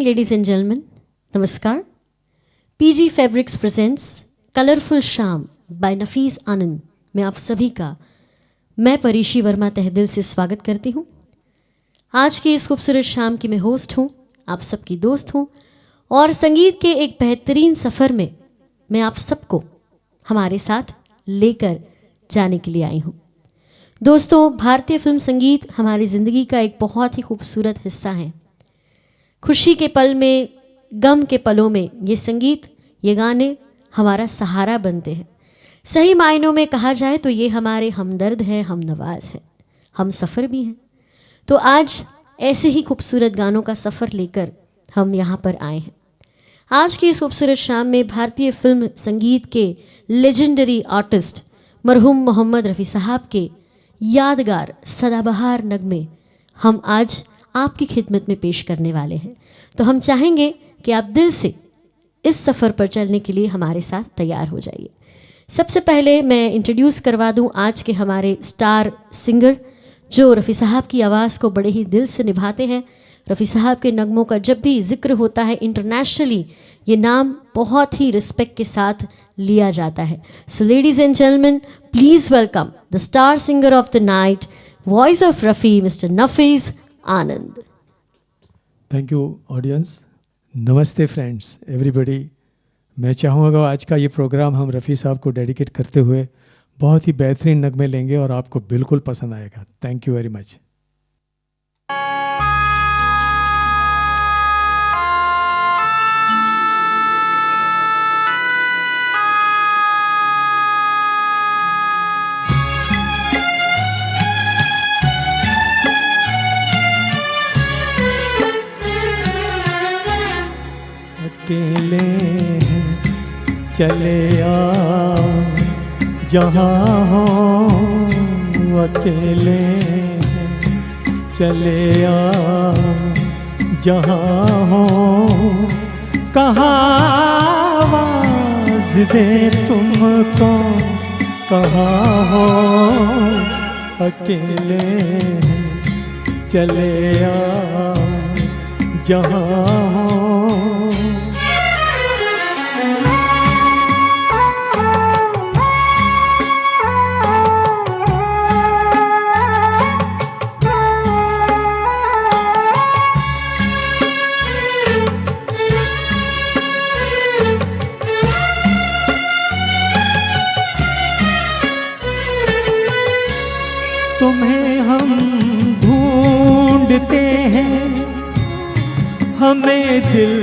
Evening ladies and gentleman, नमस्कार। PG fabrics presents colourful शाम bye नफीस आनंद में आप सभी का मैं परीशी वर्मा तहदिल से स्वागत करती हूँ। आज की इस खूबसूरत शाम की मैं होस्ट हूँ, आप सबकी दोस्त हूँ और संगीत के एक बेहतरीन सफ़र में मैं आप सबको हमारे साथ लेकर जाने के लिए आई हूँ। दोस्तों, भारतीय फिल्म संगीत हमारी ज़िंदगी का एक बहुत ही खूबसूरत हिस्सा है। खुशी के पल में, गम के पलों में ये संगीत, ये गाने हमारा सहारा बनते हैं। सही मायनों में कहा जाए तो ये हमारे हमदर्द हैं, हम नवाज हैं, हम सफ़र भी हैं। तो आज ऐसे ही खूबसूरत गानों का सफ़र लेकर हम यहाँ पर आए हैं। आज की इस खूबसूरत शाम में भारतीय फिल्म संगीत के लेजेंडरी आर्टिस्ट मरहूम मोहम्मद रफ़ी साहब के यादगार सदाबहार नगमे हम आज आपकी खिदमत में पेश करने वाले हैं। तो हम चाहेंगे कि आप दिल से इस सफ़र पर चलने के लिए हमारे साथ तैयार हो जाइए। सबसे पहले मैं इंट्रोड्यूस करवा दूं आज के हमारे स्टार सिंगर जो रफ़ी साहब की आवाज़ को बड़े ही दिल से निभाते हैं। रफ़ी साहब के नगमों का जब भी जिक्र होता है इंटरनेशनली, ये नाम बहुत ही रिस्पेक्ट के साथ लिया जाता है। सो ladies and gentleman, please welcome the star singer of the night, voice of Rafi, mister Nafees Anand. Thank you audience. नमस्ते फ्रेंड्स, एवरीबॉडी। मैं चाहूँगा आज का ये प्रोग्राम हम रफ़ी साहब को डेडिकेट करते हुए बहुत ही बेहतरीन नगमे लेंगे और आपको बिल्कुल पसंद आएगा। Thank you very much. अकेले हैं चले आओ जहाँ हो, अकेले हैं चले आओ जहाँ हो, कहाँ आवाज़ दे तुमको, कहाँ हो, अकेले हैं चले आओ जहाँ हो। तुम्हें हम ढूंढते हैं, हमें दिल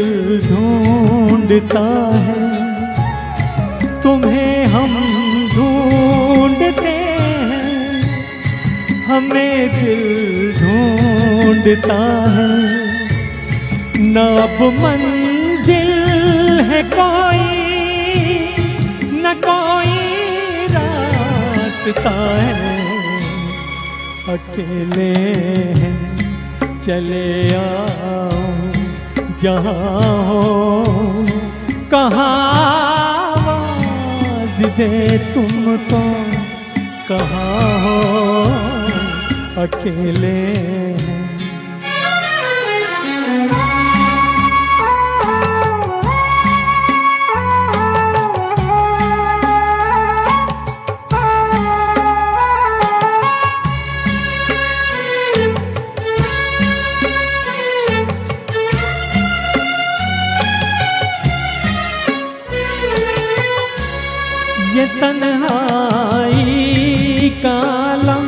ढूंढता है। तुम्हें हम ढूंढते हैं, हमें दिल ढूंढता है। न अब मंजिल है कोई, न कोई रास्ता है। अकेले हैं चले आओ जहाँ हो, कहाँ आवाज़ दे तुमको, कहाँ हो, अकेले हैं। ये तन्हाई का आलम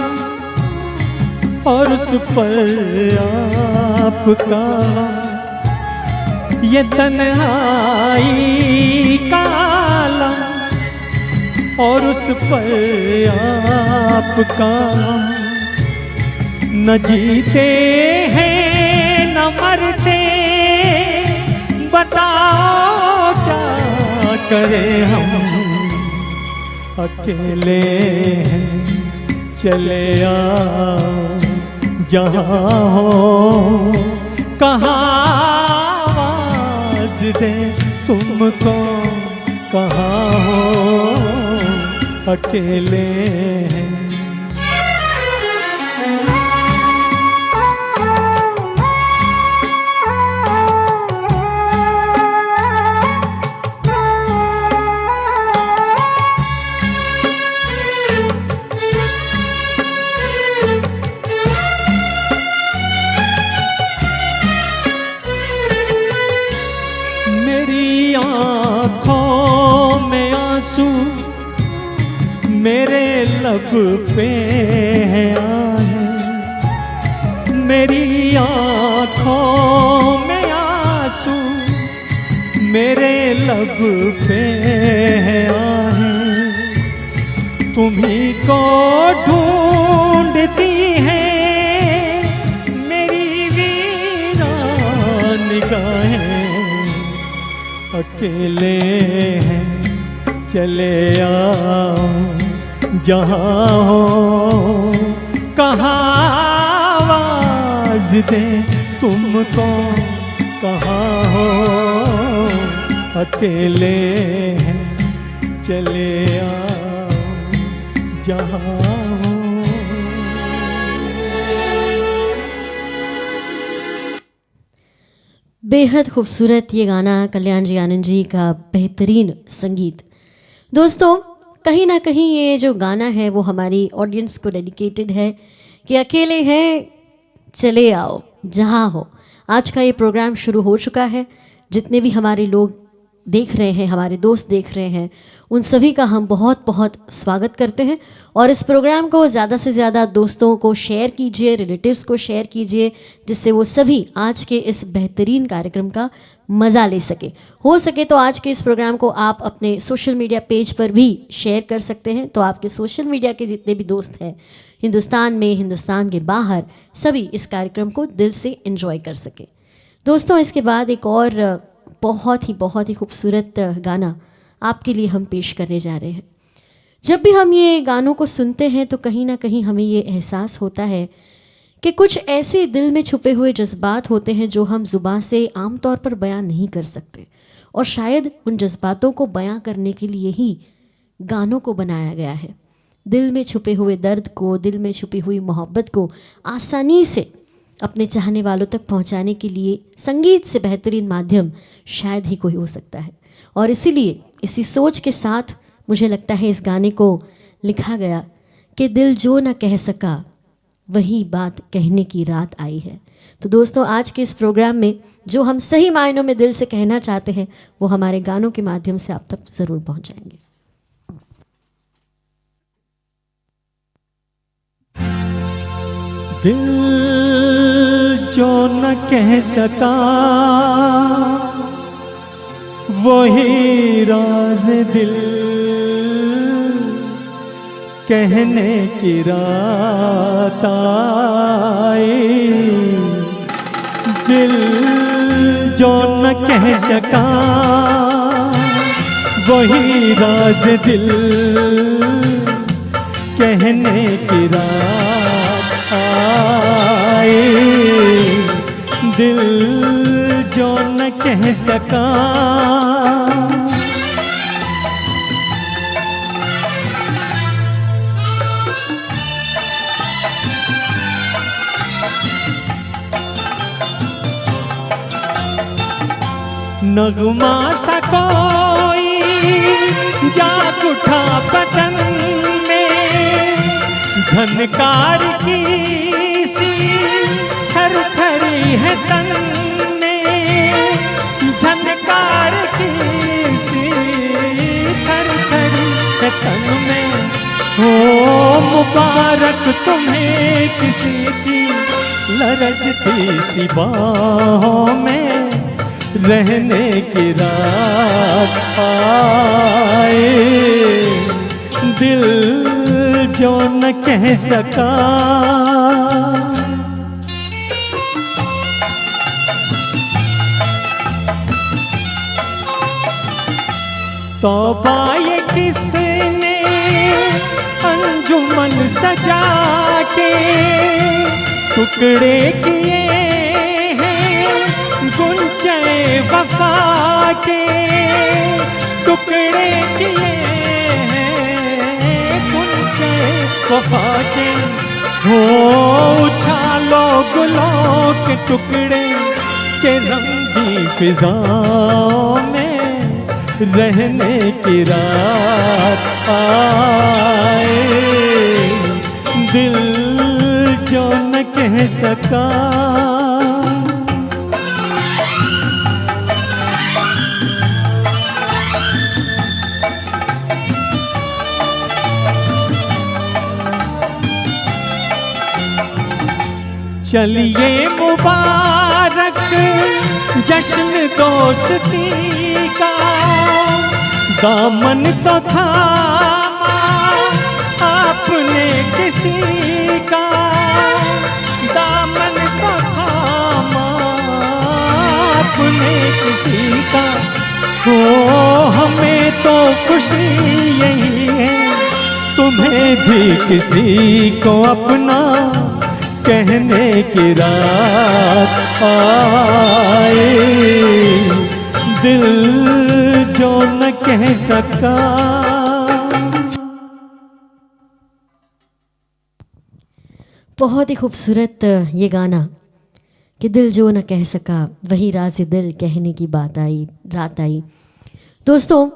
और उस पर आपका, ये तन्हाई का आलम और उस पर आपका। न जीते हैं न मरते, बताओ क्या करें हम। अकेले हैं चले आओ जहाँ हो, कहाँ आवाज़ दे तुमको, कहाँ हो, अकेले हैं। आंसू मेरे लब पे हैं आए, मेरी आँखों में आंसू मेरे लब पे हैं आए, तुम्ही को ढूंढती हैं मेरी वीरान निगाहें, अकेले हैं चले आओ जहाँ हो, कहाँ आवाज दे तुमको, कहाँ हो, अकेले हैं चले आओ जहाँ हो। बेहद खूबसूरत ये गाना कल्याण जी आनंद जी का बेहतरीन संगीत। दोस्तों कहीं ना कहीं ये जो गाना है वो हमारी ऑडियंस को डेडिकेटेड है कि अकेले हैं चले आओ जहाँ हो। आज का ये प्रोग्राम शुरू हो चुका है, जितने भी हमारे लोग देख रहे हैं, हमारे दोस्त देख रहे हैं, उन सभी का हम बहुत बहुत स्वागत करते हैं। और इस प्रोग्राम को ज़्यादा से ज़्यादा दोस्तों को शेयर कीजिए, रिलेटिव्स को शेयर कीजिए, जिससे वो सभी आज के इस बेहतरीन कार्यक्रम का मज़ा ले सके। हो सके तो आज के इस प्रोग्राम को आप अपने सोशल मीडिया पेज पर भी शेयर कर सकते हैं, तो आपके सोशल मीडिया के जितने भी दोस्त हैं हिंदुस्तान में, हिंदुस्तान के बाहर, सभी इस कार्यक्रम को दिल से एंजॉय कर सके। दोस्तों इसके बाद एक और बहुत ही खूबसूरत गाना आपके लिए हम पेश करने जा रहे हैं। जब भी हम ये गानों को सुनते हैं तो कहीं ना कहीं हमें ये एहसास होता है कि कुछ ऐसे दिल में छुपे हुए जज्बात होते हैं जो हम ज़ुबान से आमतौर पर बयां नहीं कर सकते, और शायद उन जज्बातों को बयां करने के लिए ही गानों को बनाया गया है। दिल में छुपे हुए दर्द को, दिल में छुपी हुई मोहब्बत को आसानी से अपने चाहने वालों तक पहुंचाने के लिए संगीत से बेहतरीन माध्यम शायद ही कोई हो सकता है। और इसीलिए इसी सोच के साथ मुझे लगता है इस गाने को लिखा गया कि दिल जो न कह सका वही बात कहने की रात आई है। तो दोस्तों आज के इस प्रोग्राम में जो हम सही मायनों में दिल से कहना चाहते हैं वो हमारे गानों के माध्यम से आप तक ज़रूर पहुंचाएंगे। दिल जो न कह सका वही राज दिल कहने की रात आई, दिल जो न कह सका वही राज दिल कहने की रात आए, दिल जो न कह सका नगमा सा कोई जाग उठा बदन में, झनकार की सी थर थरी है तन में, झनकार की सी थर थरी है तन में। हो मुबारक तुम्हें किसी की लरजती सी बाहों में रहने की रात आए, दिल जो न कह सका तौबा ये किसने अंजुमन सजा के टुकड़े किए गुंचे वफा के, टुकड़े किए हैं गुंचे वफा के। हो उछालो गुलों के टुकड़े के रंगी फिजाओं में रहने की रात आए, दिल जो न कह सका चलिए मुबारक जश्न दोस्ती का, दामन तो थामा आपने किसी का, दामन तो थामा आपने किसी का। हो हमें तो खुशी यही है, तुम्हें भी किसी को अपना कहने की रात आए, दिल जो न कह सका। बहुत ही खूबसूरत ये गाना कि दिल जो न कह सका वही राज़ दिल कहने की बात आई, रात आई। दोस्तों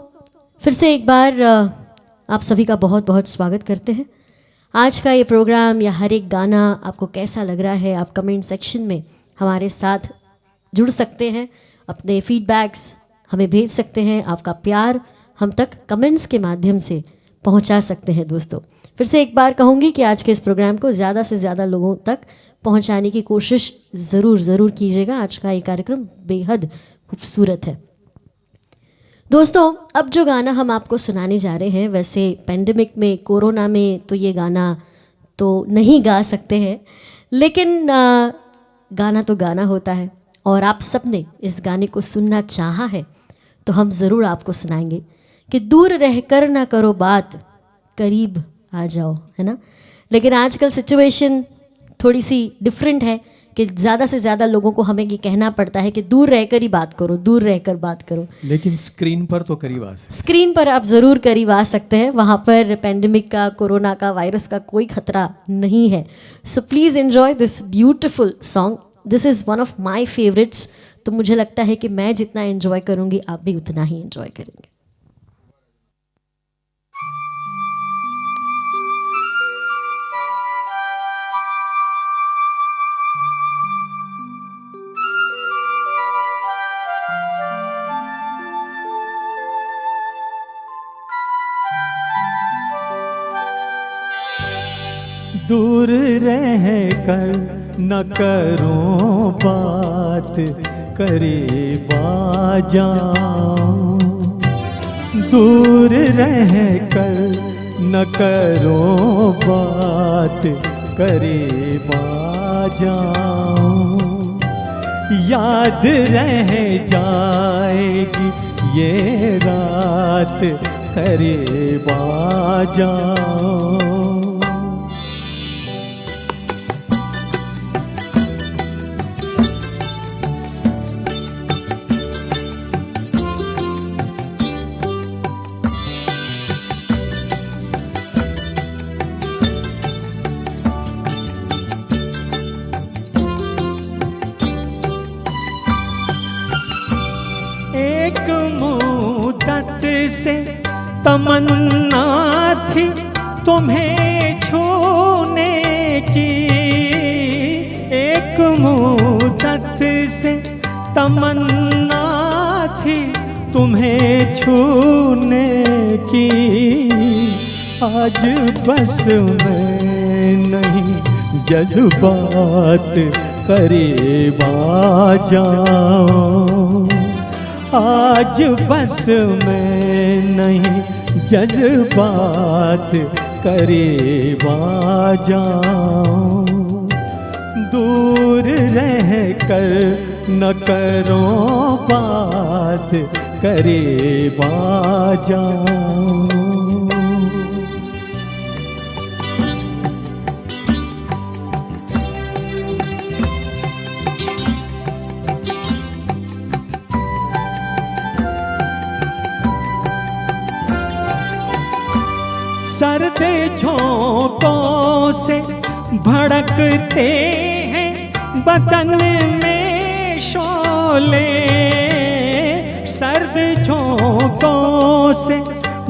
फिर से एक बार आप सभी का बहुत बहुत स्वागत करते हैं। आज का ये प्रोग्राम या हर एक गाना आपको कैसा लग रहा है, आप कमेंट सेक्शन में हमारे साथ जुड़ सकते हैं, अपने फीडबैक्स हमें भेज सकते हैं, आपका प्यार हम तक कमेंट्स के माध्यम से पहुंचा सकते हैं। दोस्तों फिर से एक बार कहूँगी कि आज के इस प्रोग्राम को ज़्यादा से ज़्यादा लोगों तक पहुंचाने की कोशिश ज़रूर कीजिएगा। आज का ये कार्यक्रम बेहद खूबसूरत है। दोस्तों अब जो गाना हम आपको सुनाने जा रहे हैं, वैसे पेंडेमिक में, कोरोना में तो ये गाना तो नहीं गा सकते हैं, लेकिन गाना तो गाना होता है और आप सबने इस गाने को सुनना चाहा है तो हम ज़रूर आपको सुनाएंगे कि दूर रहकर ना करो बात, करीब आ जाओ, है ना। लेकिन आजकल सिचुएशन थोड़ी सी डिफरेंट है कि ज़्यादा से ज़्यादा लोगों को हमें ये कहना पड़ता है कि दूर रहकर ही बात करो, दूर रहकर बात करो। लेकिन स्क्रीन पर तो करीब आ सकते, स्क्रीन पर आप ज़रूर करीब आ सकते हैं। वहाँ पर पेंडेमिक का, कोरोना का, वायरस का कोई खतरा नहीं है। So please enjoy this beautiful song. This is one of my favourites. तो मुझे लगता है कि मैं जितना एन्जॉय करूँगी आप भी उतना ही एन्जॉय करेंगे। दूर रह कर न करो बात, करीब आ जाओ। दूर रह कर न करो बात, करीब आ जाओ। याद रह जाएगी ये रात, करीब आ जाओ। एक मुद्दत से तमन्ना थी तुम्हें छूने की, एक मुद्दत से तमन्ना थी तुम्हें छूने की। आज बस में नहीं जज्बात, करीब आ जाओ। आज बस में नहीं जज्बात, करीब आ जाओ। दूर रह कर न करो बात, करीब आ जाओ। सर्द झोंकों से भड़कते हैं बदन में शोले, सर्द झोंकों से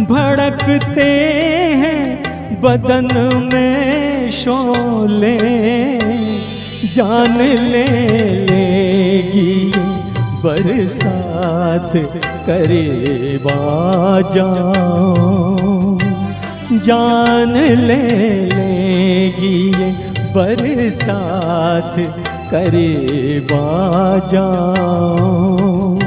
भड़कते हैं बदन में शोले। जान ले लेगी बरसात, करीब आ जाओ। जान ले लेगी ये बरसात करीब आ जाओ,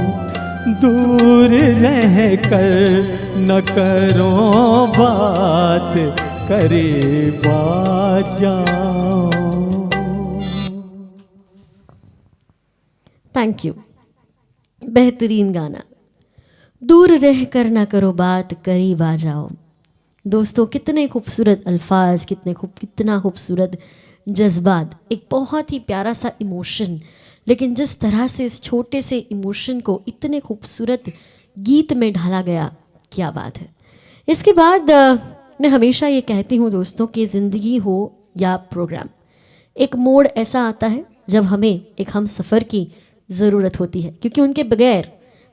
दूर रह कर न करो बात, करीब आ जाओ। थैंक यू, बेहतरीन गाना। दूर रह कर ना करो बात, करीब आ जाओ। दोस्तों, कितने खूबसूरत अल्फाज, कितना खूबसूरत जज्बात, एक बहुत ही प्यारा सा इमोशन, लेकिन जिस तरह से इस छोटे से इमोशन को इतने खूबसूरत गीत में ढाला गया, क्या बात है। इसके बाद मैं हमेशा ये कहती हूँ दोस्तों कि ज़िंदगी हो या प्रोग्राम, एक मोड़ ऐसा आता है जब हमें एक हम सफ़र की ज़रूरत होती है, क्योंकि उनके बगैर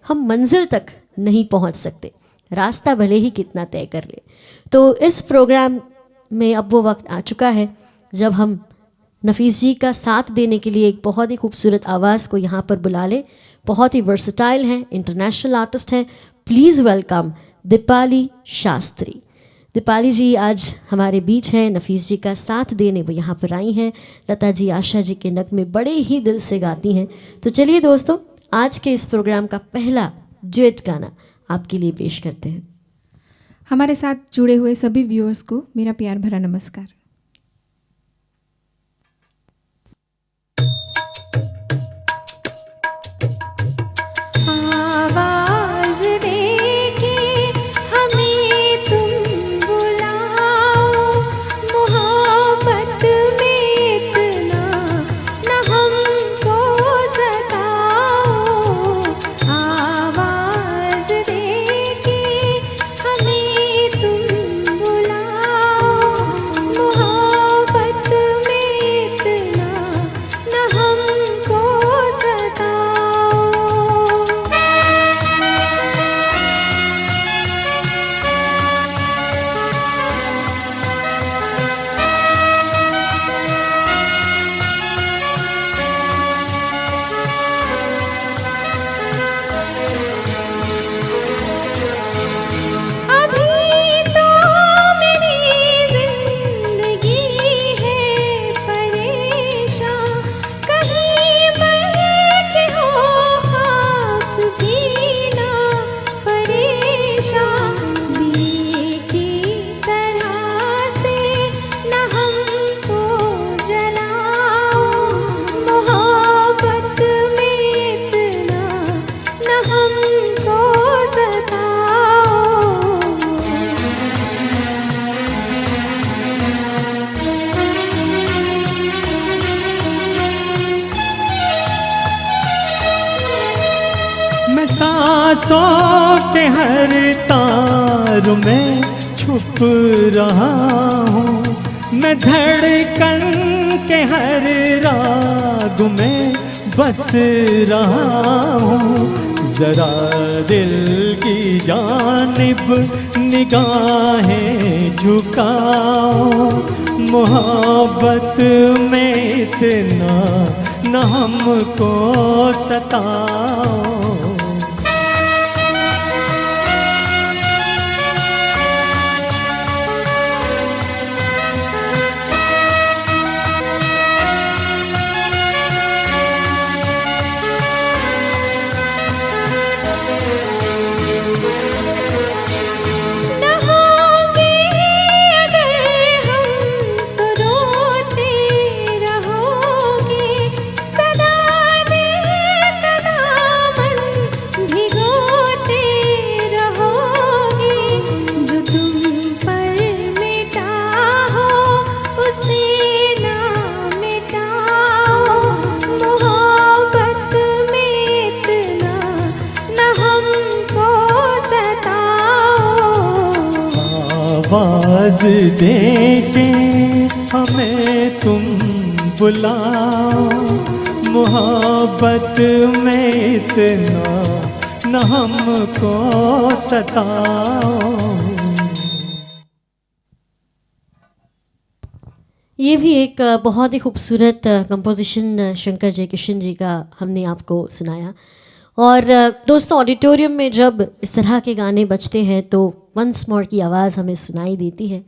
हम मंजिल तक नहीं पहुँच सकते, रास्ता भले ही कितना तय कर ले। तो इस प्रोग्राम में अब वो वक्त आ चुका है जब हम नफीस जी का साथ देने के लिए एक बहुत ही खूबसूरत आवाज़ को यहाँ पर बुला लें। बहुत ही वर्सटाइल हैं, इंटरनेशनल आर्टिस्ट हैं। Please welcome Deepali Shastri. दीपाली जी आज हमारे बीच हैं, नफीस जी का साथ देने वो यहाँ पर आई हैं। लता जी, आशा जी के नगमे बड़े ही दिल से गाती हैं। तो चलिए दोस्तों, आज के इस प्रोग्राम का पहला ड्यूएट गाना आपके लिए पेश करते हैं। हमारे साथ जुड़े हुए सभी व्यूअर्स को मेरा प्यार भरा नमस्कार। आवाज़ देके हमें तुम बुलाओ, मोहब्बत में इतना न हमको सताओ। आवाज़ देके हमें तुम बुलाओ, मोहब्बत में इतना न हमको सताओ। अभी तो मेरी जिंदगी है परेशान, कहीं मर के हो खाक भी ना परेशान। दिए की तरह से न हमको जलाओ, मोहब्बत में इतना न हमको सताओ। मैं सांसों के हर तार में छुप रहा हूँ, मैं धड़कन के हर राग में बस रहा हूँ। जरा दिल की जानिब निगाहें झुकाओ, मोहब्बत में इतना न हमको सताओ। न होंगे अगर हम तो रोते रहोगे, सदा दिल दामन भिगोते रहोगे। जो तुम पर मिटा हो उसे ना मिटाओ, मोहब्बत में इतना न हमको सताओ। आवाज़ देके हमें तुम बुलाओ, मोहब्बत में इतना न हमको सताओ। ये भी एक बहुत ही खूबसूरत कंपोजिशन शंकर जयकिशन जी का हमने आपको सुनाया। और दोस्तों, ऑडिटोरियम में जब इस तरह के गाने बजते हैं तो वंस मोर की आवाज़ हमें सुनाई देती है।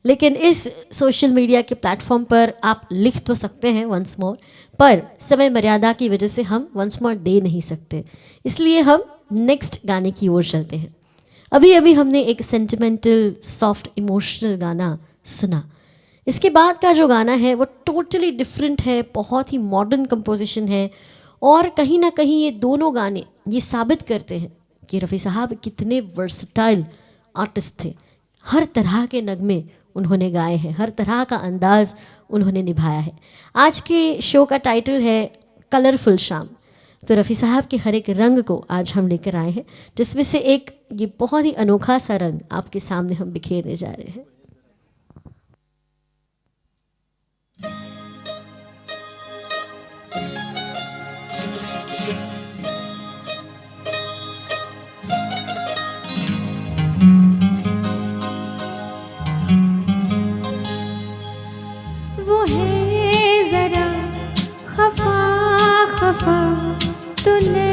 लेकिन इस सोशल मीडिया के प्लेटफॉर्म पर आप लिख तो सकते हैं वंस मोर, पर समय मर्यादा की वजह से हम वंस मोर दे नहीं सकते, इसलिए हम नेक्स्ट गाने की ओर चलते हैं। अभी अभी हमने एक सेंटिमेंटल सॉफ्ट इमोशनल गाना सुना। इसके बाद का जो गाना है वो टोटली डिफरेंट है, बहुत ही मॉडर्न कंपोजिशन है, और कहीं ना कहीं ये दोनों गाने ये साबित करते हैं कि रफ़ी साहब कितने वर्सटाइल आर्टिस्ट थे। हर तरह के नगमे उन्होंने गाए हैं, हर तरह का अंदाज़ उन्होंने निभाया है। आज के शो का टाइटल है कलरफुल शाम, तो रफ़ी साहब के हर एक रंग को आज हम लेकर आए हैं, जिसमें से एक ये बहुत ही अनोखा सा रंग आपके सामने हम बिखेरने जा रहे हैं। वो है जरा खफा खफा तूने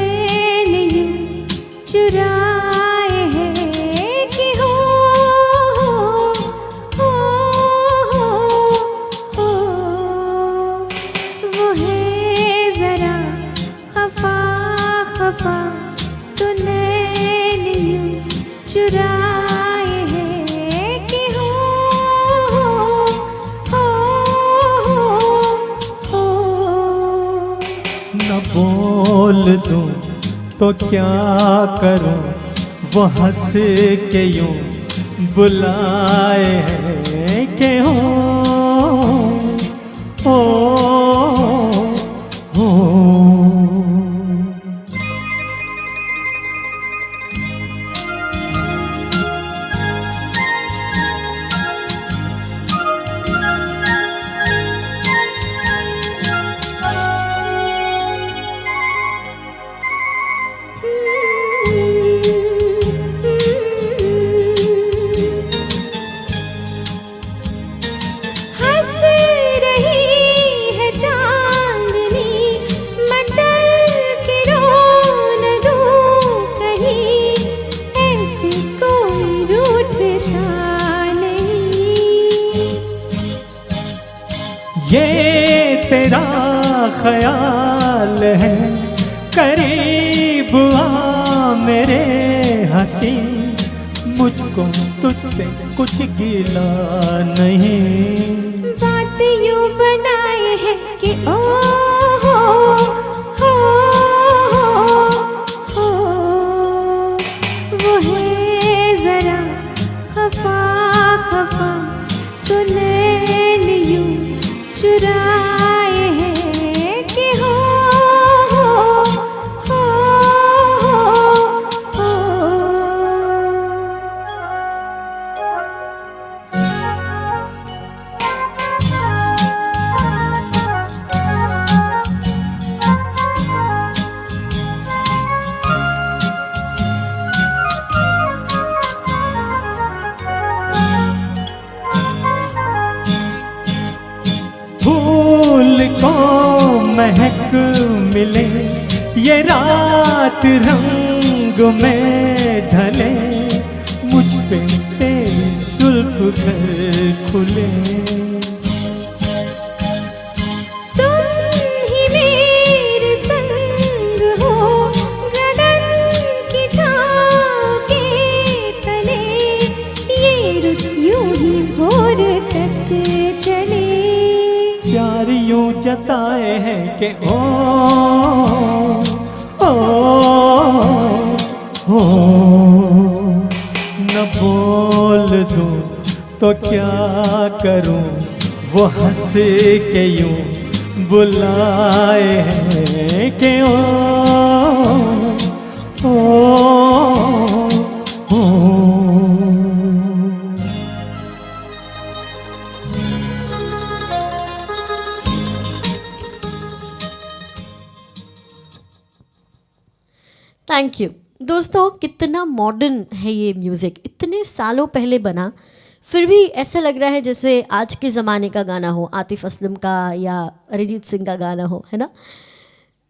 नहीं चुराए हैं कि हो वो है जरा खफा खफा तूने नहीं चुराए हैं कि हो न बोल दूं तो क्या करूं, वो हंस के यूं बुलाए हैं कि हो हंस रही है चांदनी, मचल के रो न दूं कहीं, ऐसे कोई रूठता नहीं। ये तेरा ख्याल है, करीब आ मेरे हंसी, मुझको तुझसे कुछ गिला नहीं। बात यूं बनाए है कि ओ हो वो है जरा खफा खफा तूने यूं चुराए हैं कि हो फूल को महक मिले, ये रात रंग में ढले, मुझ पे तेरी जुल्फ घर खुले। तुम ही मेरे संग हो, गगन की छाँव के तले, ये रुत यूं ही भोर तक चले। प्यार यूं जताए हैं कि न बोल दूं तो क्या करूं, वो हंस के यूं बुलाए हैं कि थैंक यू। दोस्तों, कितना मॉडर्न है ये म्यूज़िक, इतने सालों पहले बना, फिर भी ऐसा लग रहा है जैसे आज के ज़माने का गाना हो, आतिफ असलम का या अरिजीत सिंह का गाना हो, है ना।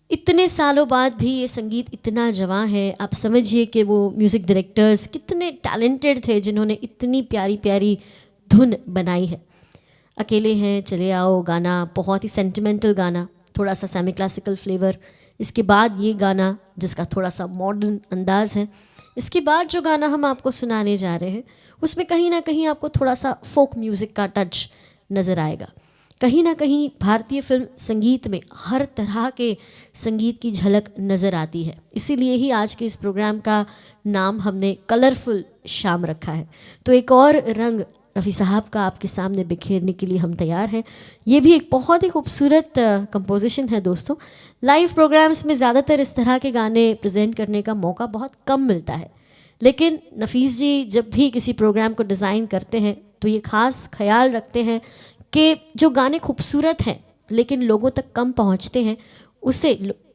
इतने सालों बाद भी ये संगीत इतना जवां है। आप समझिए कि वो म्यूज़िक डायरेक्टर्स कितने टैलेंटेड थे जिन्होंने इतनी प्यारी प्यारी धुन बनाई है। अकेले हैं चले आओ गाना बहुत ही सेंटिमेंटल गाना, थोड़ा सा सेमी क्लासिकल फ्लेवर। इसके बाद ये गाना जिसका थोड़ा सा मॉडर्न अंदाज़ है। इसके बाद जो गाना हम आपको सुनाने जा रहे हैं उसमें कहीं ना कहीं आपको थोड़ा सा फोक म्यूज़िक का टच नज़र आएगा। कहीं ना कहीं भारतीय फिल्म संगीत में हर तरह के संगीत की झलक नज़र आती है। इसीलिए ही आज के इस प्रोग्राम का नाम हमने कलरफुल शाम रखा है। तो एक और रंग रफ़ी साहब का आपके सामने बिखेरने के लिए हम तैयार हैं। ये भी एक बहुत ही खूबसूरत कंपोजिशन है दोस्तों। लाइव प्रोग्राम्स में ज़्यादातर इस तरह के गाने प्रेजेंट करने का मौका बहुत कम मिलता है, लेकिन नफीस जी जब भी किसी प्रोग्राम को डिज़ाइन करते हैं तो ये ख़ास ख्याल रखते हैं कि जो गाने खूबसूरत हैं लेकिन लोगों तक कम पहुंचते हैं उसे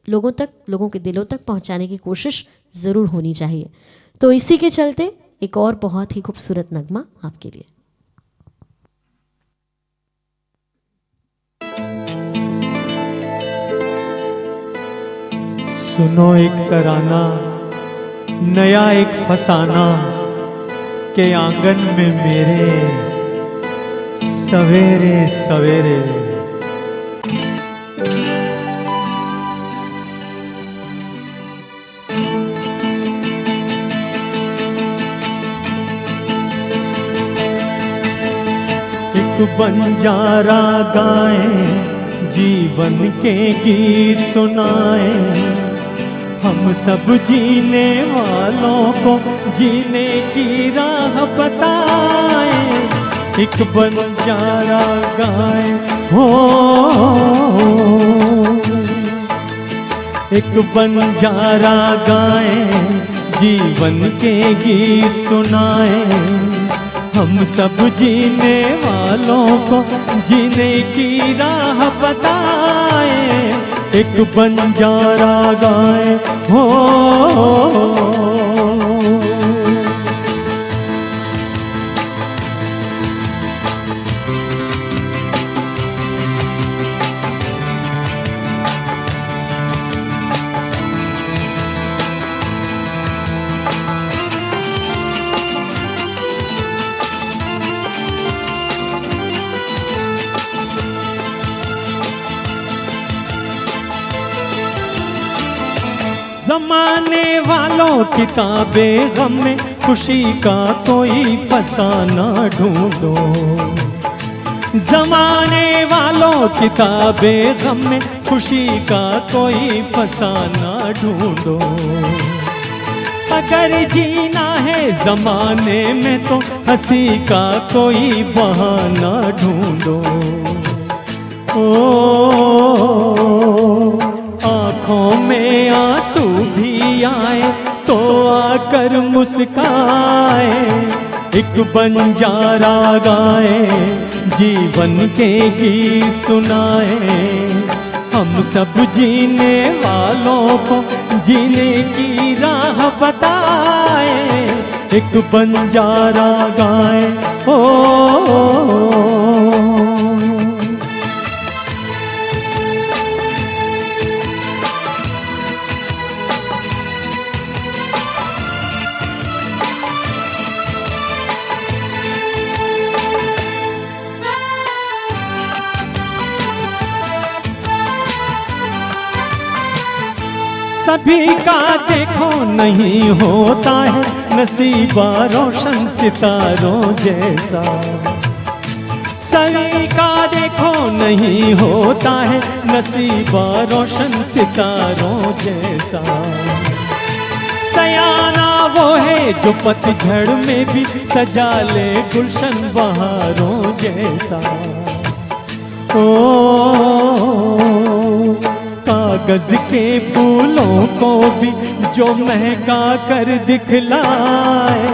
लोगों के दिलों तक पहुंचाने की कोशिश ज़रूर होनी चाहिए। तो इसी के चलते एक और बहुत ही खूबसूरत नगमा आपके लिए। सुनो एक तराना नया एक फसाना के आंगन में मेरे सवेरे सवेरे। एक बंजारा गाए जीवन के गीत सुनाए, हम सब जीने वालों को जीने की राह बताए। एक बंजारा गाए हो, एक बंजारा गाए जीवन के गीत सुनाए, हम सब जीने वालों को जीने की राह बताए। एक बंजारा गाए हो, जमाने वालों किताबें गम में खुशी का कोई फसाना ढूंढो। जमाने वालों किताबें गम में खुशी का कोई फसाना ढूंढो। अगर जीना है जमाने में तो हंसी का कोई बहाना ढूंढो। आँखों में आंसू भी आए तो आकर मुस्काए। एक बंजारा गाए जीवन के गीत सुनाए, हम सब जीने वालों को जीने की राह बताए। एक बंजारा गाए हो, सभी का देखो नहीं होता है नसीबा रोशन सितारों जैसा। सभी का देखो नहीं होता है नसीबा रोशन सितारों जैसा। सयाना वो है जो पतझड़ में भी सजा ले गुलशन बहारों जैसा। कागज के फूलों को भी जो महका कर दिखलाए।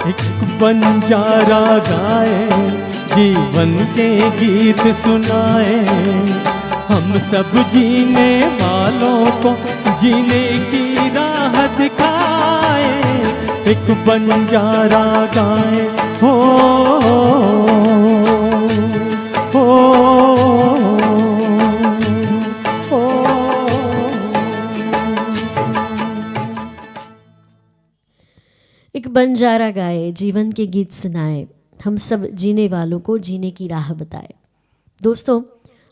एक बंजारा गाए जीवन के गीत सुनाए, हम सब जीने वालों को जीने की राह दिखाए। एक बंजारा गाए हो, एक बंजारा गाए जीवन के गीत सुनाए, हम सब जीने वालों को जीने की राह बताए। दोस्तों,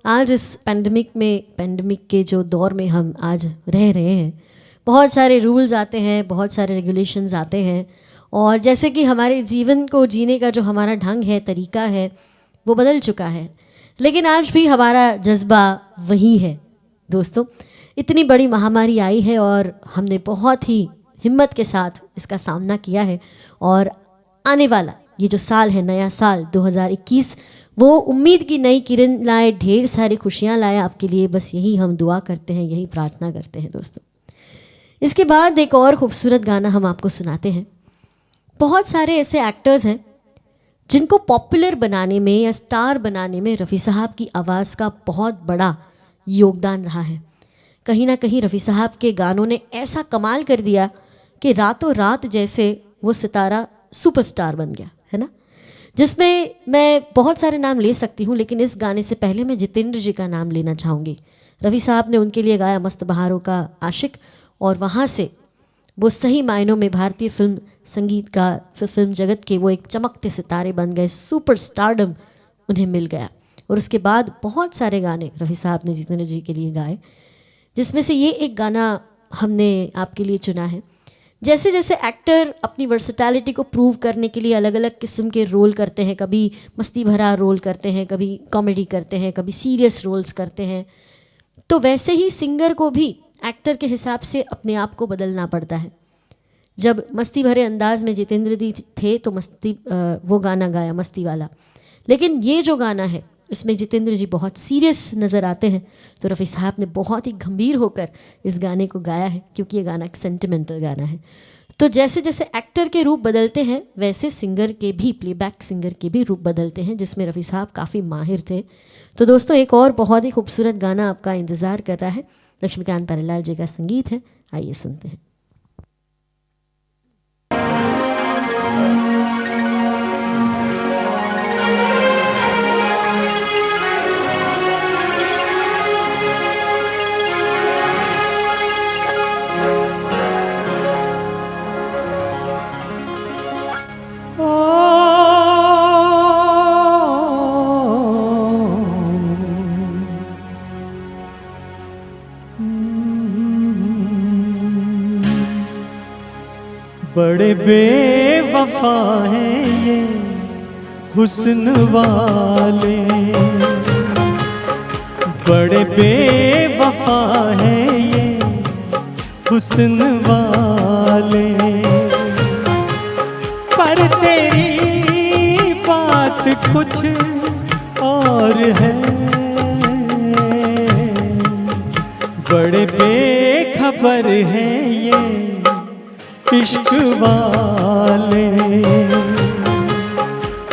आज इस पैंडमिक के जो दौर में हम आज रह रहे हैं, बहुत सारे रूल्स आते हैं, बहुत सारे रेगुलेशंस आते हैं, और जैसे कि हमारे जीवन को जीने का जो हमारा ढंग है, तरीका है, वो बदल चुका है, लेकिन आज भी हमारा जज्बा वही है। दोस्तों, इतनी बड़ी महामारी आई है और हमने बहुत ही हिम्मत के साथ इसका सामना किया है, और आने वाला ये जो साल है, नया साल 2021, वो उम्मीद की नई किरण लाए, ढेर सारी खुशियाँ लाए आपके लिए। बस यही हम दुआ करते हैं, यही प्रार्थना करते हैं। दोस्तों, इसके बाद एक और खूबसूरत गाना हम आपको सुनाते हैं। बहुत सारे ऐसे एक्टर्स हैं जिनको पॉपुलर बनाने में या स्टार बनाने में रफ़ी साहब की आवाज़ का बहुत बड़ा योगदान रहा है। कहीं ना कहीं रफ़ी साहब के गानों ने ऐसा कमाल कर दिया कि रातों रात जैसे वो सितारा सुपरस्टार बन गया, है ना। जिसमें मैं बहुत सारे नाम ले सकती हूँ, लेकिन इस गाने से पहले मैं जितेंद्र जी का नाम लेना चाहूँगी। रफ़ी साहब ने उनके लिए गाया मस्त बहारों का आशिक, और वहाँ से वो सही मायनों में भारतीय फिल्म संगीत का, फिल्म जगत के वो एक चमकते सितारे बन गए, सुपरस्टारडम उन्हें मिल गया। और उसके बाद बहुत सारे गाने रफ़ी साहब ने जितेंद्र जी के लिए गाए, जिसमें से ये एक गाना हमने आपके लिए चुना है। जैसे जैसे एक्टर अपनी वर्सेटैलिटी को प्रूव करने के लिए अलग अलग किस्म के रोल करते हैं, कभी मस्ती भरा रोल करते हैं, कभी कॉमेडी करते हैं, कभी सीरियस रोल्स करते हैं, तो वैसे ही सिंगर को भी एक्टर के हिसाब से अपने आप को बदलना पड़ता है। जब मस्ती भरे अंदाज में जितेंद्र जी थे तो वो गाना गाया मस्ती वाला, लेकिन ये जो गाना है इसमें जितेंद्र जी बहुत सीरियस नज़र आते हैं, तो रफ़ी साहब ने बहुत ही गंभीर होकर इस गाने को गाया है, क्योंकि ये गाना एक सेंटिमेंटल गाना है। तो जैसे जैसे एक्टर के रूप बदलते हैं, वैसे सिंगर के भी, प्लेबैक सिंगर के भी रूप बदलते हैं, जिसमें रफ़ी साहब काफ़ी माहिर थे। तो दोस्तों, एक और बहुत ही खूबसूरत गाना आपका इंतज़ार कर रहा है। लक्ष्मीकांत प्यारेलाल जी का संगीत है, आइए सुनते हैं। बड़े बेवफा हैं ये हुस्न वाले, बड़े बेवफा हैं ये हुस्न वाले, पर तेरी बात कुछ और है। बड़े बेखबर हैं ये इश्क वाले,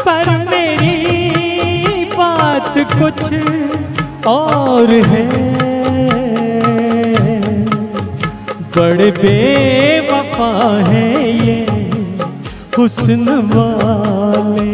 पर मेरी बात कुछ और है। बड़े बेवफा हैं ये हुस्न वाले।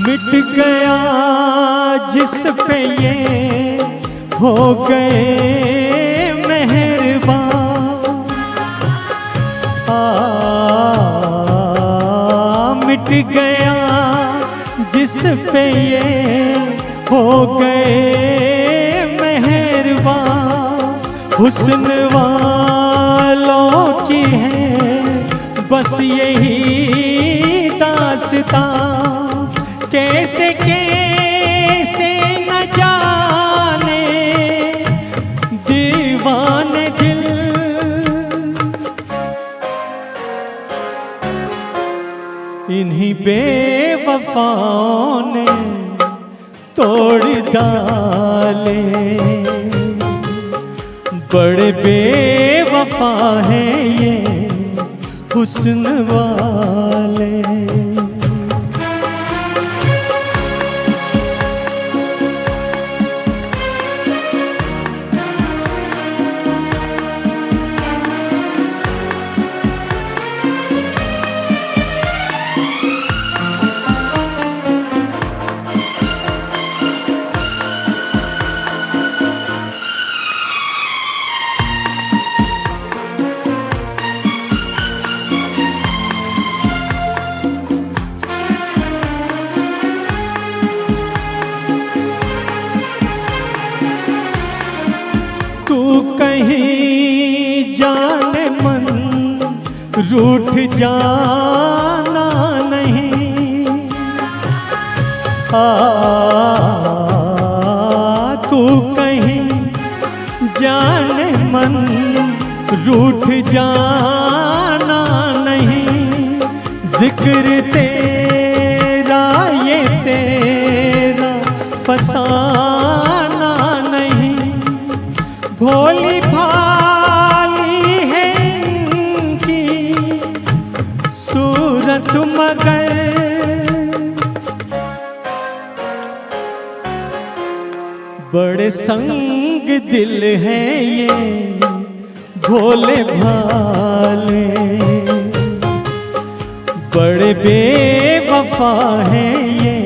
मिट गया जिस पे ये हो गए मेहरबान, मिट गया जिस पे ये हो गए मेहरबान। हुस्न वालों की है बस यही दास्तां, कैसे कैसे न जाने दीवाने दिल। इन्हीं बेवफाओं ने तोड़ डाले। बड़े बेवफा हैं ये हुस्न वाले। तू कहीं जाने मन रूठ जाना नहीं, तू कहीं जाने मन रूठ जाना नहीं। जिक्र तेरा ये तेरा फसाना नहीं। भोली भाली है इनकी सूरत मगर बड़े संग दिल हैं ये भोले भाले। बड़े बेवफा हैं ये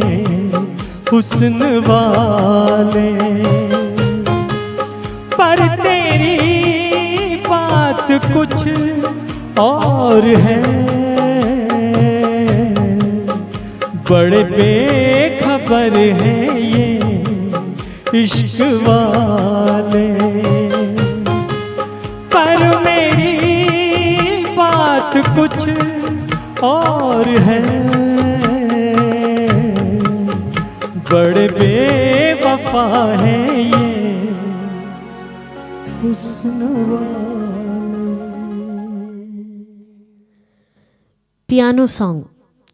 हुस्न वाले। पर तेरी बात कुछ और है, बड़े बेखबर हैं ये इश्क वाले। पर मेरी बात कुछ और है, बड़े बेवफा हैं ये हुस्न वाले। पियानो सॉन्ग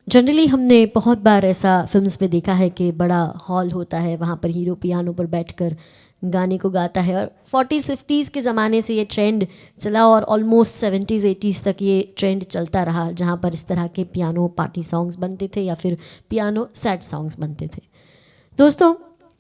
जनरली हमने बहुत बार ऐसा फिल्म्स में देखा है कि बड़ा हॉल होता है, वहाँ पर हीरो पियानो पर बैठकर गाने को गाता है। और 40s 50s के ज़माने से ये ट्रेंड चला और ऑलमोस्ट 70s 80s तक ये ट्रेंड चलता रहा, जहाँ पर इस तरह के पियानो पार्टी सॉन्ग्स बनते थे या फिर पियानो सैड सॉन्ग्स बनते थे। दोस्तों,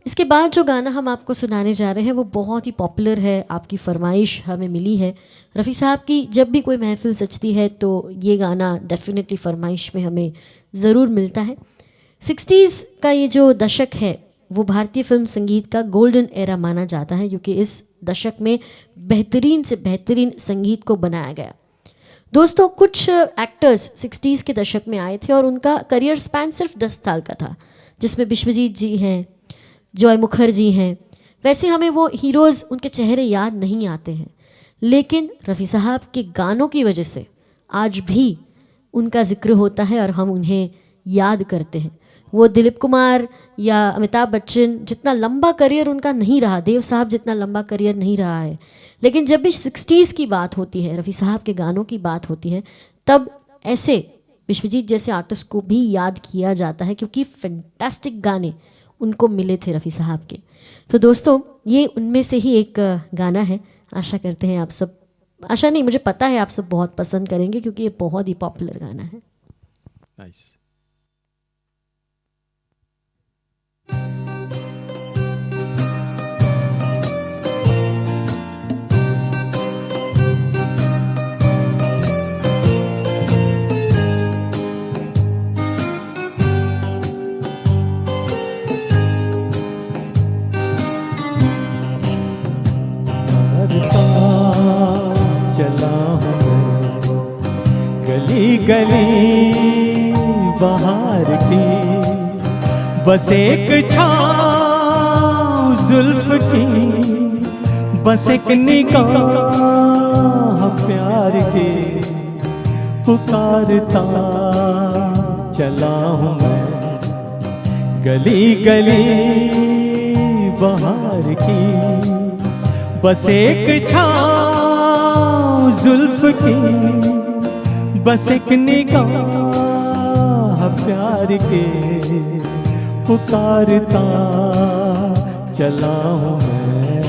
इसके बाद जो गाना हम आपको सुनाने जा रहे हैं वो बहुत ही पॉपुलर है, आपकी फरमाइश हमें मिली है। रफ़ी साहब की जब भी कोई महफिल सजती है तो ये गाना डेफिनेटली फरमाइश में हमें ज़रूर मिलता है। 60s का ये जो दशक है वो भारतीय फिल्म संगीत का गोल्डन एरा माना जाता है, क्योंकि इस दशक में बेहतरीन से बेहतरीन संगीत को बनाया गया। दोस्तों, कुछ एक्टर्स 60s के दशक में आए थे और उनका करियर स्पैन सिर्फ 10 साल का था, जिसमें विश्वजीत जी हैं, जॉय मुखर्जी हैं। वैसे हमें वो हीरोज़ उनके चेहरे याद नहीं आते हैं, लेकिन रफ़ी साहब के गानों की वजह से आज भी उनका जिक्र होता है और हम उन्हें याद करते हैं। वो दिलीप कुमार या अमिताभ बच्चन जितना लंबा करियर उनका नहीं रहा, देव साहब जितना लंबा करियर नहीं रहा है, लेकिन जब भी 60s की बात होती है, रफ़ी साहब के गानों की बात होती है, तब ऐसे विश्वजीत जैसे आर्टिस्ट को भी याद किया जाता है, क्योंकि फैंटास्टिक गाने उनको मिले थे रफ़ी साहब के। तो दोस्तों, ये उनमें से ही एक गाना है। आशा करते हैं आप सब, आशा नहीं मुझे पता है आप सब बहुत पसंद करेंगे, क्योंकि ये बहुत ही पॉपुलर गाना है। नाइस। चला हूँ गली गली बाहर की, बस एक छाँव जुल्फ की, बस एक निगाह प्यार की, पुकारता चला हूँ मैं गली गली बाहर की, बस एक छाँव जुल्फ की, बस एक निगाह प्यार के, पुकारता चला हूँ मैं।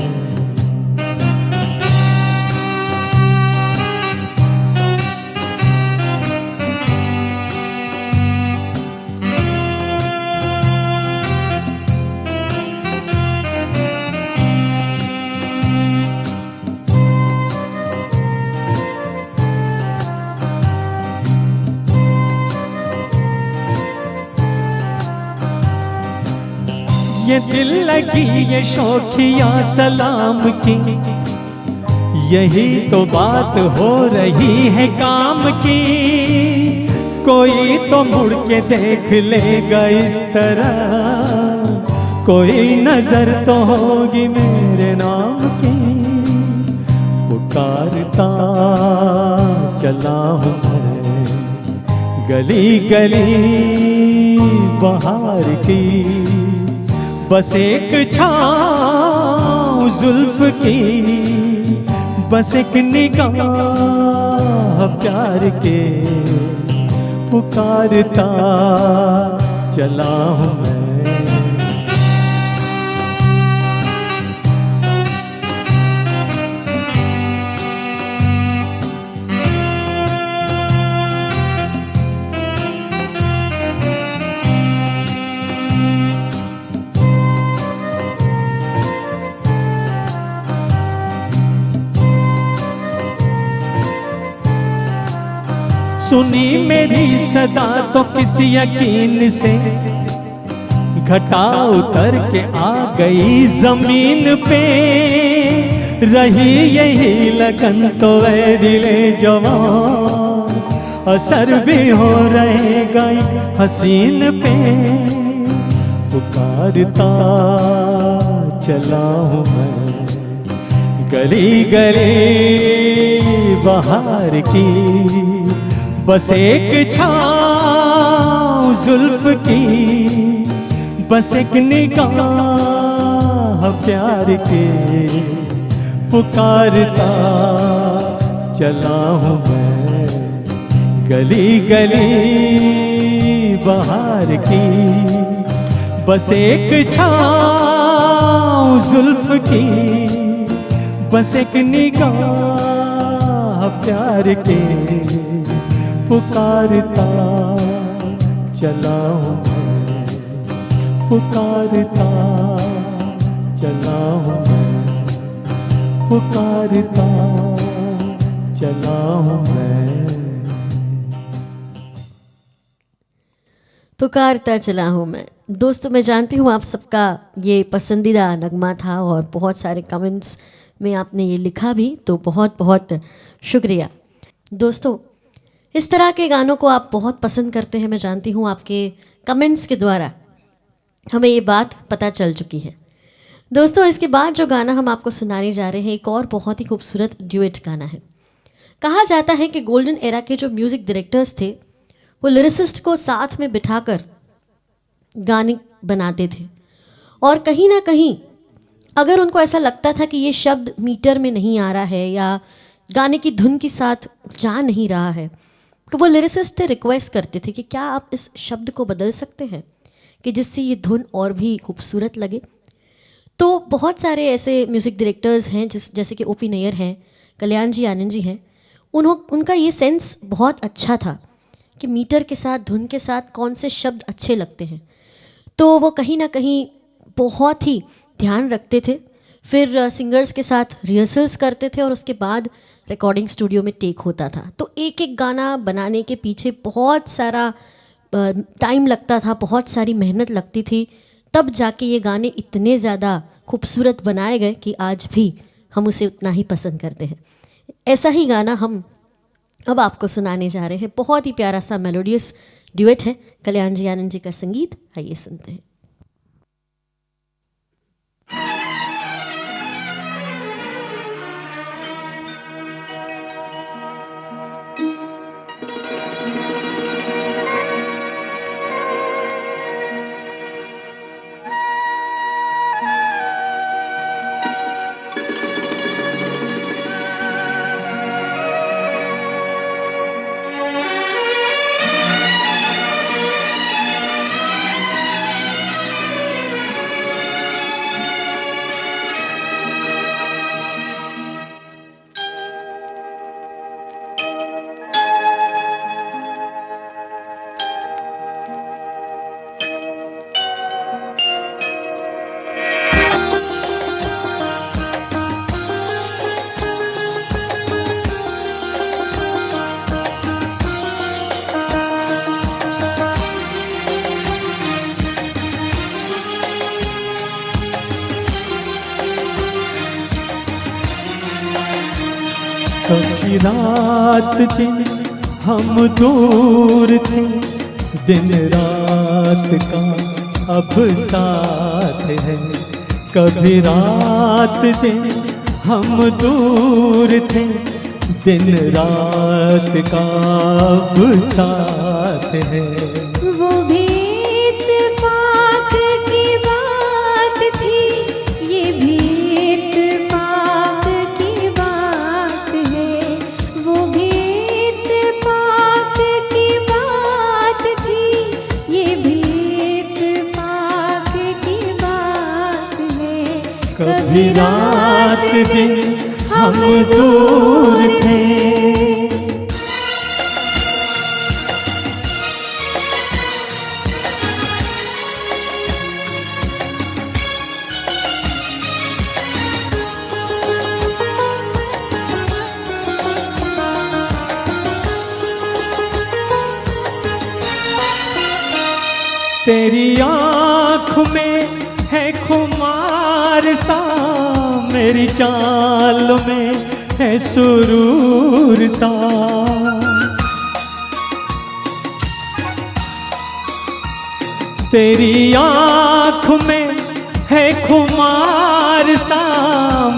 ये दिल लगी ये शौखिया सलाम की, यही तो बात हो रही है काम की। कोई तो मुड़ के देख लेगा इस तरह, कोई नजर तो होगी मेरे नाम की। पुकारता चला हूँ मैं गली गली बहार की, बस एक छाँव जुल्फ की, बस एक निगाह प्यार के। पुकारता चला हूँ मैं। सुनी मेरी सदा तो किसी यकीन से, घटा उतर के आ गई जमीन पे। रही यही लगन तो ऐ दिले जवान, असर भी हो रहेगा हसीन पे। पुकारता चला हूँ मैं गली गली बहार की, बस एक छाँव जुल्फ की, बस एक निगाह प्यार के। पुकारता चला हूँ मैं गली गली बहार की, बस एक छाँव जुल्फ की, बस एक निगाह प्यार के। पुकारता चला हूँ मैं, पुकारता चला हूँ मैं, पुकारता चला हूँ मैं। पुकारता चला हूँ मैं। दोस्तों, मैं जानती हूँ आप सबका ये पसंदीदा नगमा था और बहुत सारे कमेंट्स में आपने ये लिखा भी, तो बहुत बहुत शुक्रिया। दोस्तों, इस तरह के गानों को आप बहुत पसंद करते हैं, मैं जानती हूँ आपके कमेंट्स के द्वारा हमें ये बात पता चल चुकी है। दोस्तों, इसके बाद जो गाना हम आपको सुनाने जा रहे हैं, एक और बहुत ही खूबसूरत ड्यूएट गाना है। कहा जाता है कि गोल्डन एरा के जो म्यूज़िक डायरेक्टर्स थे, वो लिरिसिस्ट को साथ में बिठाकर गाने बनाते थे, और कहीं ना कहीं अगर उनको ऐसा लगता था कि ये शब्द मीटर में नहीं आ रहा है या गाने की धुन के साथ जा नहीं रहा है, तो वो लिरिसिस्ट से रिक्वेस्ट करते थे कि क्या आप इस शब्द को बदल सकते हैं कि जिससे ये धुन और भी खूबसूरत लगे। तो बहुत सारे ऐसे म्यूज़िक डायरेक्टर्स हैं जैसे कि ओपी नैयर हैं, कल्याण जी आनंद जी हैं, उनका ये सेंस बहुत अच्छा था कि मीटर के साथ, धुन के साथ कौन से शब्द अच्छे लगते हैं। तो वो कहीं ना कहीं बहुत ही ध्यान रखते थे, फिर सिंगर्स के साथ रिहर्सल्स करते थे और उसके बाद रिकॉर्डिंग स्टूडियो में टेक होता था। तो एक एक गाना बनाने के पीछे बहुत सारा टाइम लगता था, बहुत सारी मेहनत लगती थी, तब जाके ये गाने इतने ज़्यादा खूबसूरत बनाए गए कि आज भी हम उसे उतना ही पसंद करते हैं। ऐसा ही गाना हम अब आपको सुनाने जा रहे हैं। बहुत ही प्यारा सा मेलोडियस ड्यूएट है, कल्याण जी आनंद जी का संगीत। आइए सुनते हैं। कभी रात दिन हम दूर थे, दिन रात का अब साथ है। कभी रात दिन हम दूर थे, दिन रात का अब साथ है। वो भी इत्तेफाक की बात थी, ये भी इत्तेफाक की बात है। वो भी इत्तेफाक की बात थी, ये भी इत्तेफाक की बात है। कभी रात दिन हम दूर थे। तेरी आँख में है खुमार सा, मेरी चाल में है सुरूर सा। तेरी आँख में है खुमार सा,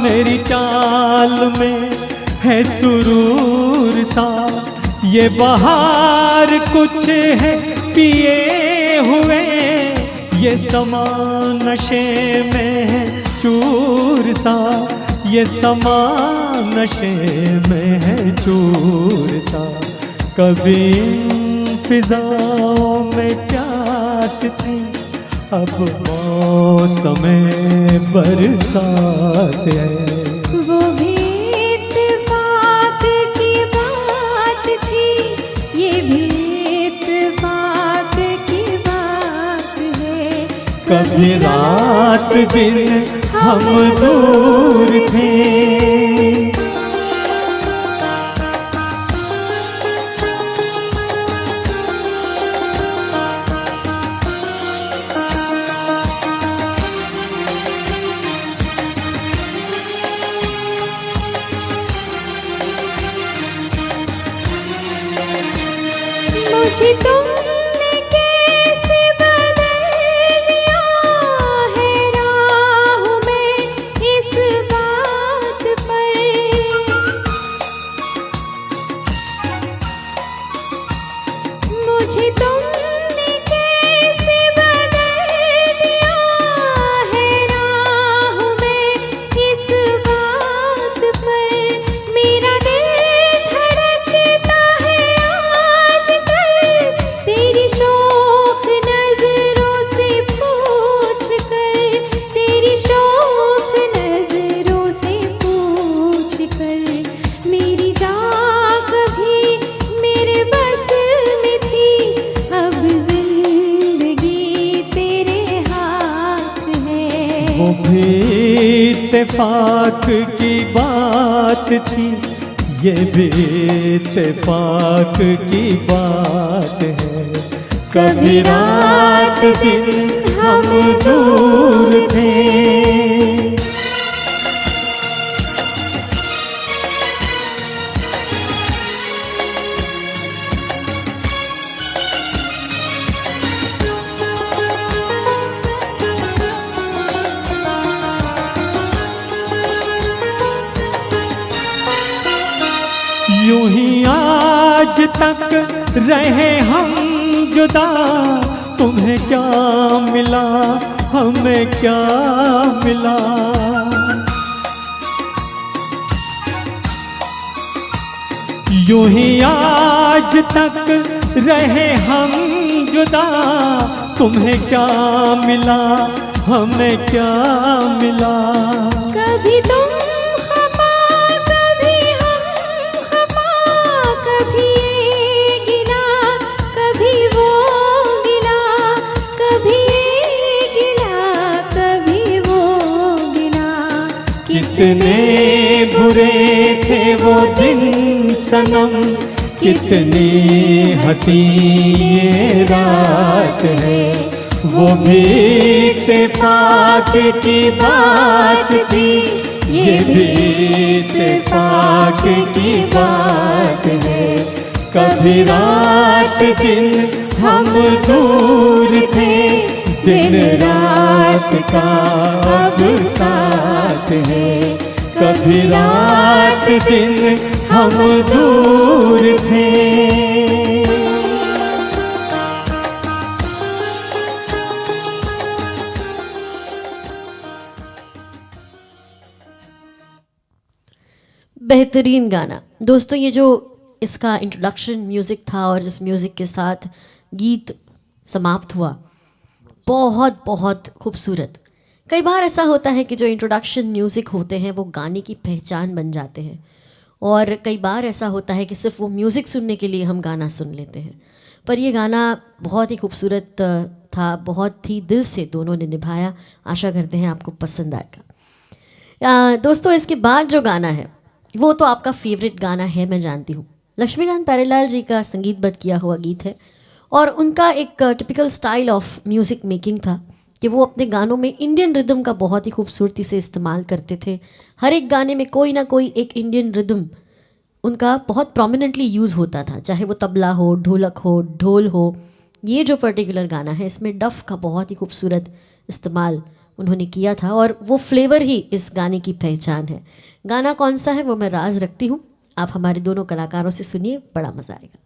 मेरी चाल में है सुरूर सा। ये बहार कुछ है पिए हुए, ये समा नशे में है चूर सा। ये समा नशे में है चूर सा। कभी इन फिजाओं में प्यास थी, अब मौसम बरसात है। वो भी इत्तेफाक की बात थी, ये भी इत्तेफाक की बात है। कभी रात दिन हम दूर थे। मुझे तुमने कैसे बदल दिया है राह में इस बात पर। मुझे तुमने कैसे बदल दिया है राह में इस बात पर। मेरा दिल धड़कता है आजकल, तेरी शौक नजरों से पूछ कर। तेरी शौक नजरों से पूछ कर। मेरी जान कभी मेरे बस में थी, अब जिंदगी तेरे हाथ है। वो भी इत्तेफाक की बात थी, ये भी इत्तेफाक की बात है। कभी रात दिन हम दूर थे। यूं ही आज तक रहे हम जुदा, तुम्हें क्या मिला हमें क्या मिला। यूं ही आज तक रहे हम जुदा, तुम्हें क्या मिला हमें क्या मिला। कभी तुम खफा, कभी हम खफा, कभी ये गिला, कभी वो गिला, कभी ये गिला, कभी वो गिला। कितने बुरे थे वो दिन सनम, कितनी हंसी ये रात है। वो भी इत्तेफाक की बात थी, ये भी इत्तेफाक की बात है। कभी रात दिन हम दूर थे, दिन रात का अब साथ है। कभी रात दिन हम दूर थे। बेहतरीन गाना। दोस्तों ये जो इसका इंट्रोडक्शन म्यूज़िक था और जिस म्यूज़िक के साथ गीत समाप्त हुआ, बहुत बहुत खूबसूरत। कई बार ऐसा होता है कि जो इंट्रोडक्शन म्यूज़िक होते हैं वो गाने की पहचान बन जाते हैं, और कई बार ऐसा होता है कि सिर्फ वो म्यूज़िक सुनने के लिए हम गाना सुन लेते हैं। पर ये गाना बहुत ही खूबसूरत था, बहुत ही दिल से दोनों ने निभाया। आशा करते हैं आपको पसंद आएगा। दोस्तों इसके बाद जो गाना है वो तो आपका फेवरेट गाना है, मैं जानती हूँ। लक्ष्मीकांत प्यारेलाल जी का संगीतबद्ध किया हुआ गीत है, और उनका एक typical style of music making था कि वो अपने गानों में इंडियन रिदम का बहुत ही खूबसूरती से इस्तेमाल करते थे। हर एक गाने में कोई ना कोई एक इंडियन रिदम उनका बहुत प्रोमिनेंटली यूज़ होता था, चाहे वो तबला हो, ढोलक हो, ढोल हो। ये जो पर्टिकुलर गाना है इसमें डफ का बहुत ही खूबसूरत इस्तेमाल उन्होंने किया था, और वो फ्लेवर ही इस गाने की पहचान है। गाना कौन सा है वो मैं राज रखती हूँ, आप हमारे दोनों कलाकारों से सुनिए, बड़ा मज़ा आएगा।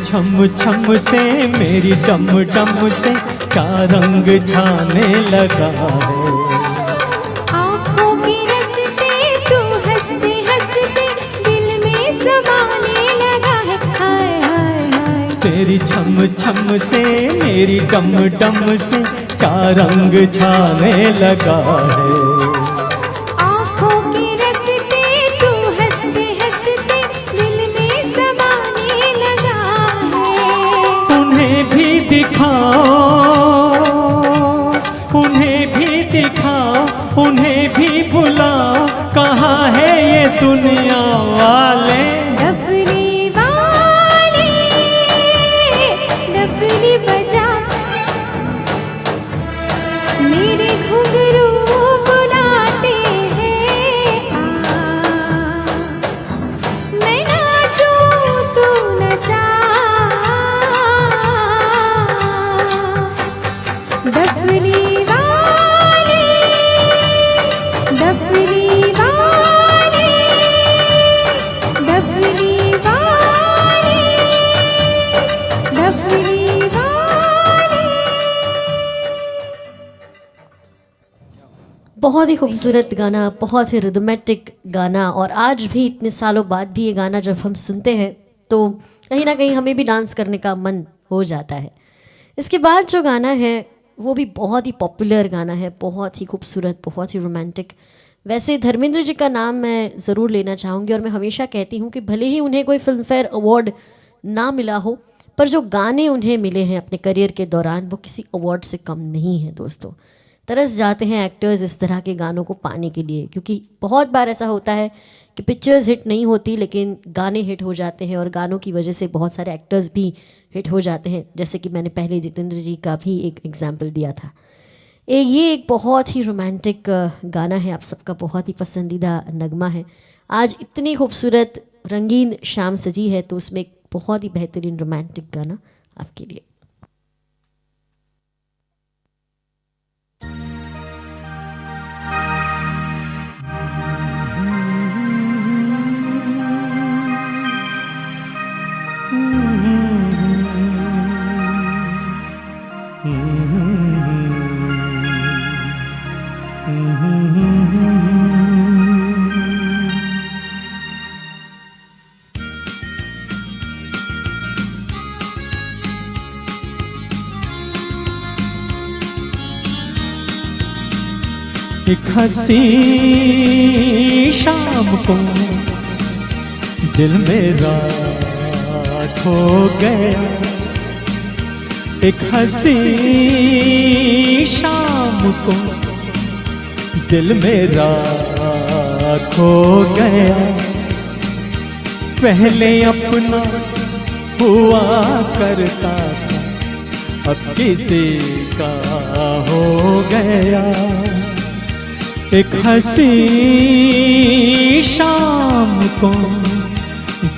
छम छम से मेरी डम डम से क्या रंग छाने लगा है। आँखों के रस्ते तू हंसते हंसते दिल में समाने लगा है। हाय हाय हाय तेरी छम छम से मेरी डम डम से क्या रंग छाने लगा है। आँखों के रस्ते तू हंसते हंसते दिल में समाने लगा है। उन्हें भी दिखाओ, उन्हें भी दिखाओ, उन्हें भी बुलाओ, कहाँ है ये दुनिया वाले। डफली वाले डफली बजा, मेरे घुंघरू बुलाते हैं। मैं नाचूं तू नचा, डफली वाले डफली वाले डफली वाले डफली वाले। बहुत ही खूबसूरत गाना, बहुत ही रिदमेटिक गाना, और आज भी इतने सालों बाद भी ये गाना जब हम सुनते हैं तो कहीं ना कहीं हमें भी डांस करने का मन हो जाता है। इसके बाद जो गाना है वो भी बहुत ही पॉपुलर गाना है, बहुत ही खूबसूरत, बहुत ही रोमांटिक। वैसे धर्मेंद्र जी का नाम मैं ज़रूर लेना चाहूँगी, और मैं हमेशा कहती हूँ कि भले ही उन्हें कोई फिल्म फेयर अवार्ड ना मिला हो, पर जो गाने उन्हें मिले हैं अपने करियर के दौरान वो किसी अवार्ड से कम नहीं है दोस्तों। तरस जाते हैं एक्टर्स इस तरह के गानों को पाने के लिए, क्योंकि बहुत बार ऐसा होता है कि पिक्चर्स हिट नहीं होती लेकिन गाने हिट हो जाते हैं, और गानों की वजह से बहुत सारे एक्टर्स भी हिट हो जाते हैं, जैसे कि मैंने पहले जितेंद्र जी का भी एक एग्जाम्पल दिया था। ये एक बहुत ही रोमांटिक गाना है, आप सबका बहुत ही पसंदीदा नगमा है। आज इतनी खूबसूरत रंगीन शाम सजी है तो उसमें एक बहुत ही बेहतरीन रोमांटिक गाना आपके लिए। एक हंसी शाम को दिल मेरा खो गया, एक हंसी शाम को दिल मेरा खो गया। पहले अपना हुआ करता था, अब किसी का हो गया। एक हंसी शाम को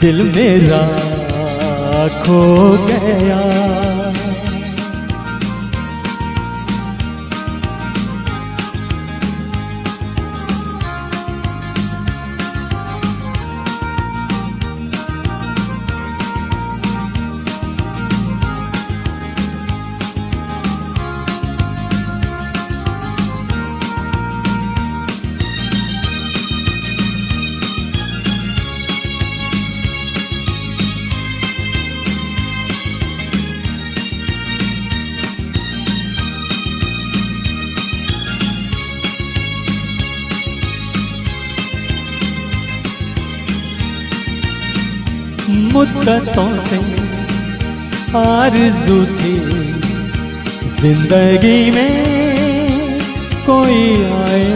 दिल मेरा खो गया। मुद्दतों से आरज़ू थी जिंदगी में कोई आए,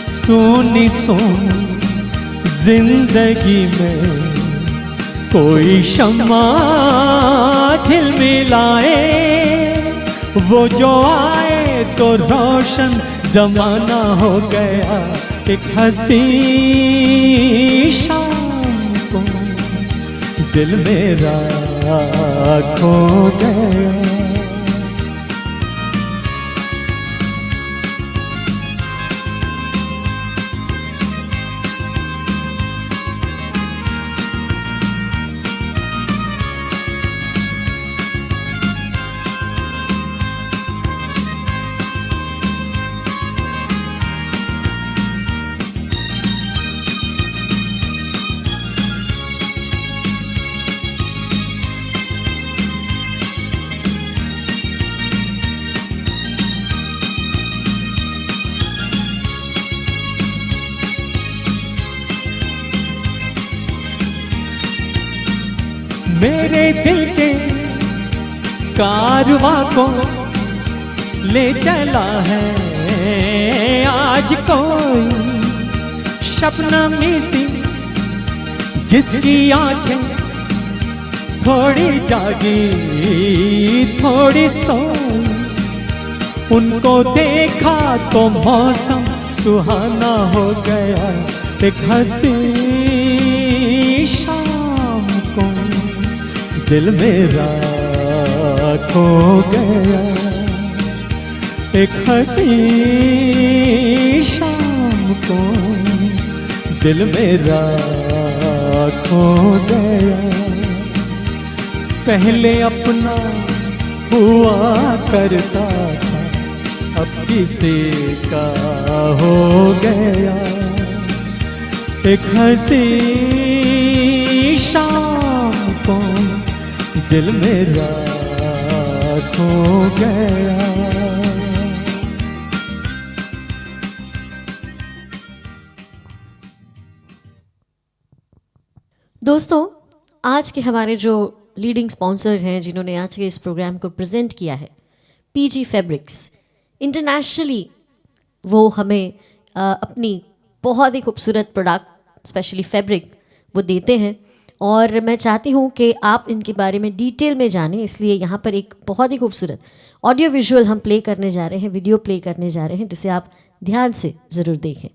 सोनी सोनी जिंदगी में कोई शम्मा झिलमिलाए। वो जो आए तो रोशन जमाना हो गया। एक हंसी शाम को दिल मेरा खो गया। मेरे दिल के कारवां को ले चला है आज कोई शबनमी सी, जिसकी आंखें थोड़ी जागी थोड़ी सोई। उनको देखा तो मौसम सुहाना हो गया, एक हंसी शाम को दिल मेरा खो गया, एक हंसी शाम को दिल मेरा खो गया। पहले अपना हुआ करता था, अब किसी का हो गया, एक हंसी शाम को दिल मेरा खो गया। दोस्तों, आज के हमारे जो लीडिंग स्पॉन्सर हैं, जिन्होंने आज के इस प्रोग्राम को प्रेजेंट किया है, पीजी फैब्रिक्स। इंटरनेशनली वो हमें अपनी बहुत ही खूबसूरत प्रोडक्ट, स्पेशली फैब्रिक, वो देते हैं। और मैं चाहती हूँ कि आप इनके बारे में डिटेल में जानें, इसलिए यहाँ पर एक बहुत ही खूबसूरत ऑडियो विजुअल हम प्ले करने जा रहे हैं, वीडियो प्ले करने जा रहे हैं, जिसे आप ध्यान से ज़रूर देखें।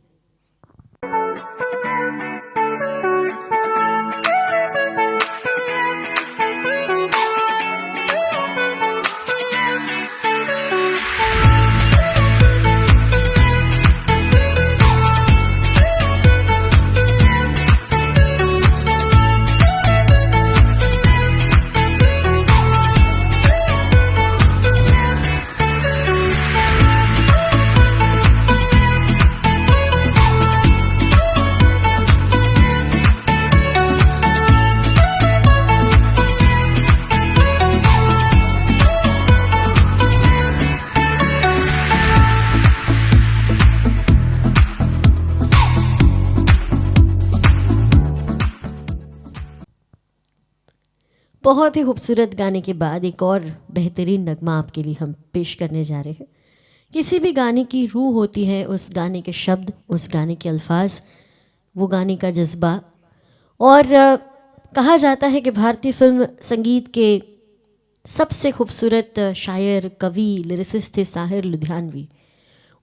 बहुत ही खूबसूरत गाने के बाद एक और बेहतरीन नगमा आपके लिए हम पेश करने जा रहे हैं। किसी भी गाने की रूह होती है, उस गाने के शब्द, उस गाने के अल्फाज, वो गाने का जज्बा। और कहा जाता है कि भारतीय फिल्म संगीत के सबसे खूबसूरत शायर, कवि, लिरिसिस्ट थे साहिर लुधियानवी।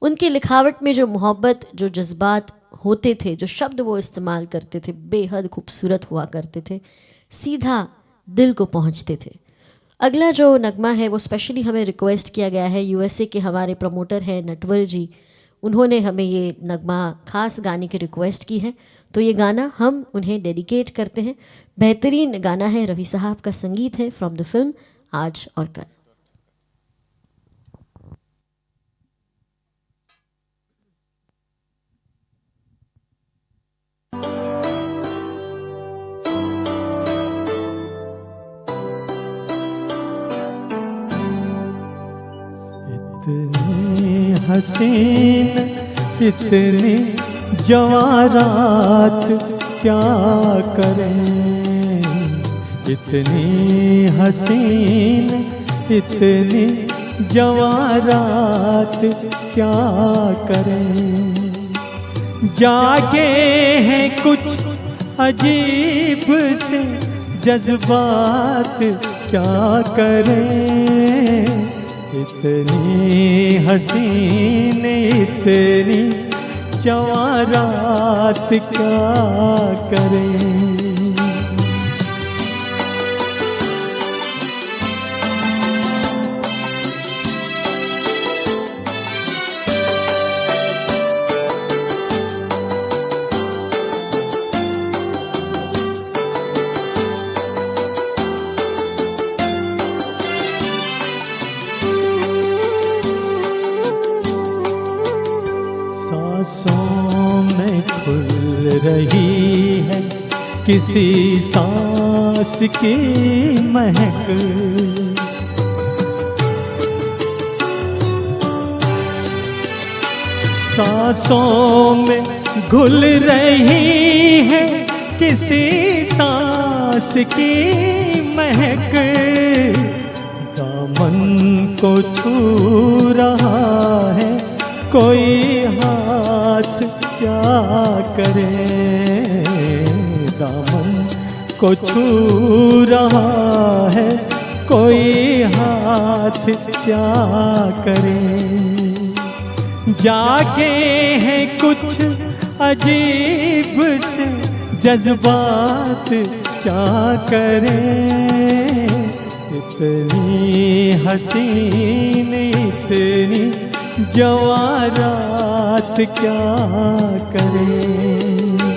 उनकी लिखावट में जो मोहब्बत, जो जज्बात होते थे, जो शब्द वो इस्तेमाल करते थे, बेहद खूबसूरत हुआ करते थे, सीधा दिल को पहुंचते थे। अगला जो नगमा है वो स्पेशली हमें रिक्वेस्ट किया गया है, यूएसए के हमारे प्रमोटर हैं नटवर जी, उन्होंने हमें ये नगमा खास गाने की रिक्वेस्ट की है, तो ये गाना हम उन्हें डेडिकेट करते हैं। बेहतरीन गाना है, रफ़ी साहब का संगीत है, फ्रॉम द फिल्म आज और कल। इतनी हसीन इतनी जवारात क्या करें, इतनी हसीन इतनी जवारात क्या करें। जागे हैं कुछ अजीब से जज्बात क्या करें, इतनी हसीन इतनी जवारात क्या करें। सांसों में खुल रही है किसी सांस की महक, सांसों में घुल रही है किसी सांस की महक दामन को छू रहा है, कोई हाथ क्या करे, दामन को छू रहा है, कोई हाथ क्या करे। जागे हैं कुछ अजीब से जज्बात, क्या करें, इतनी हसीन इतनी जवां रात क्या करें।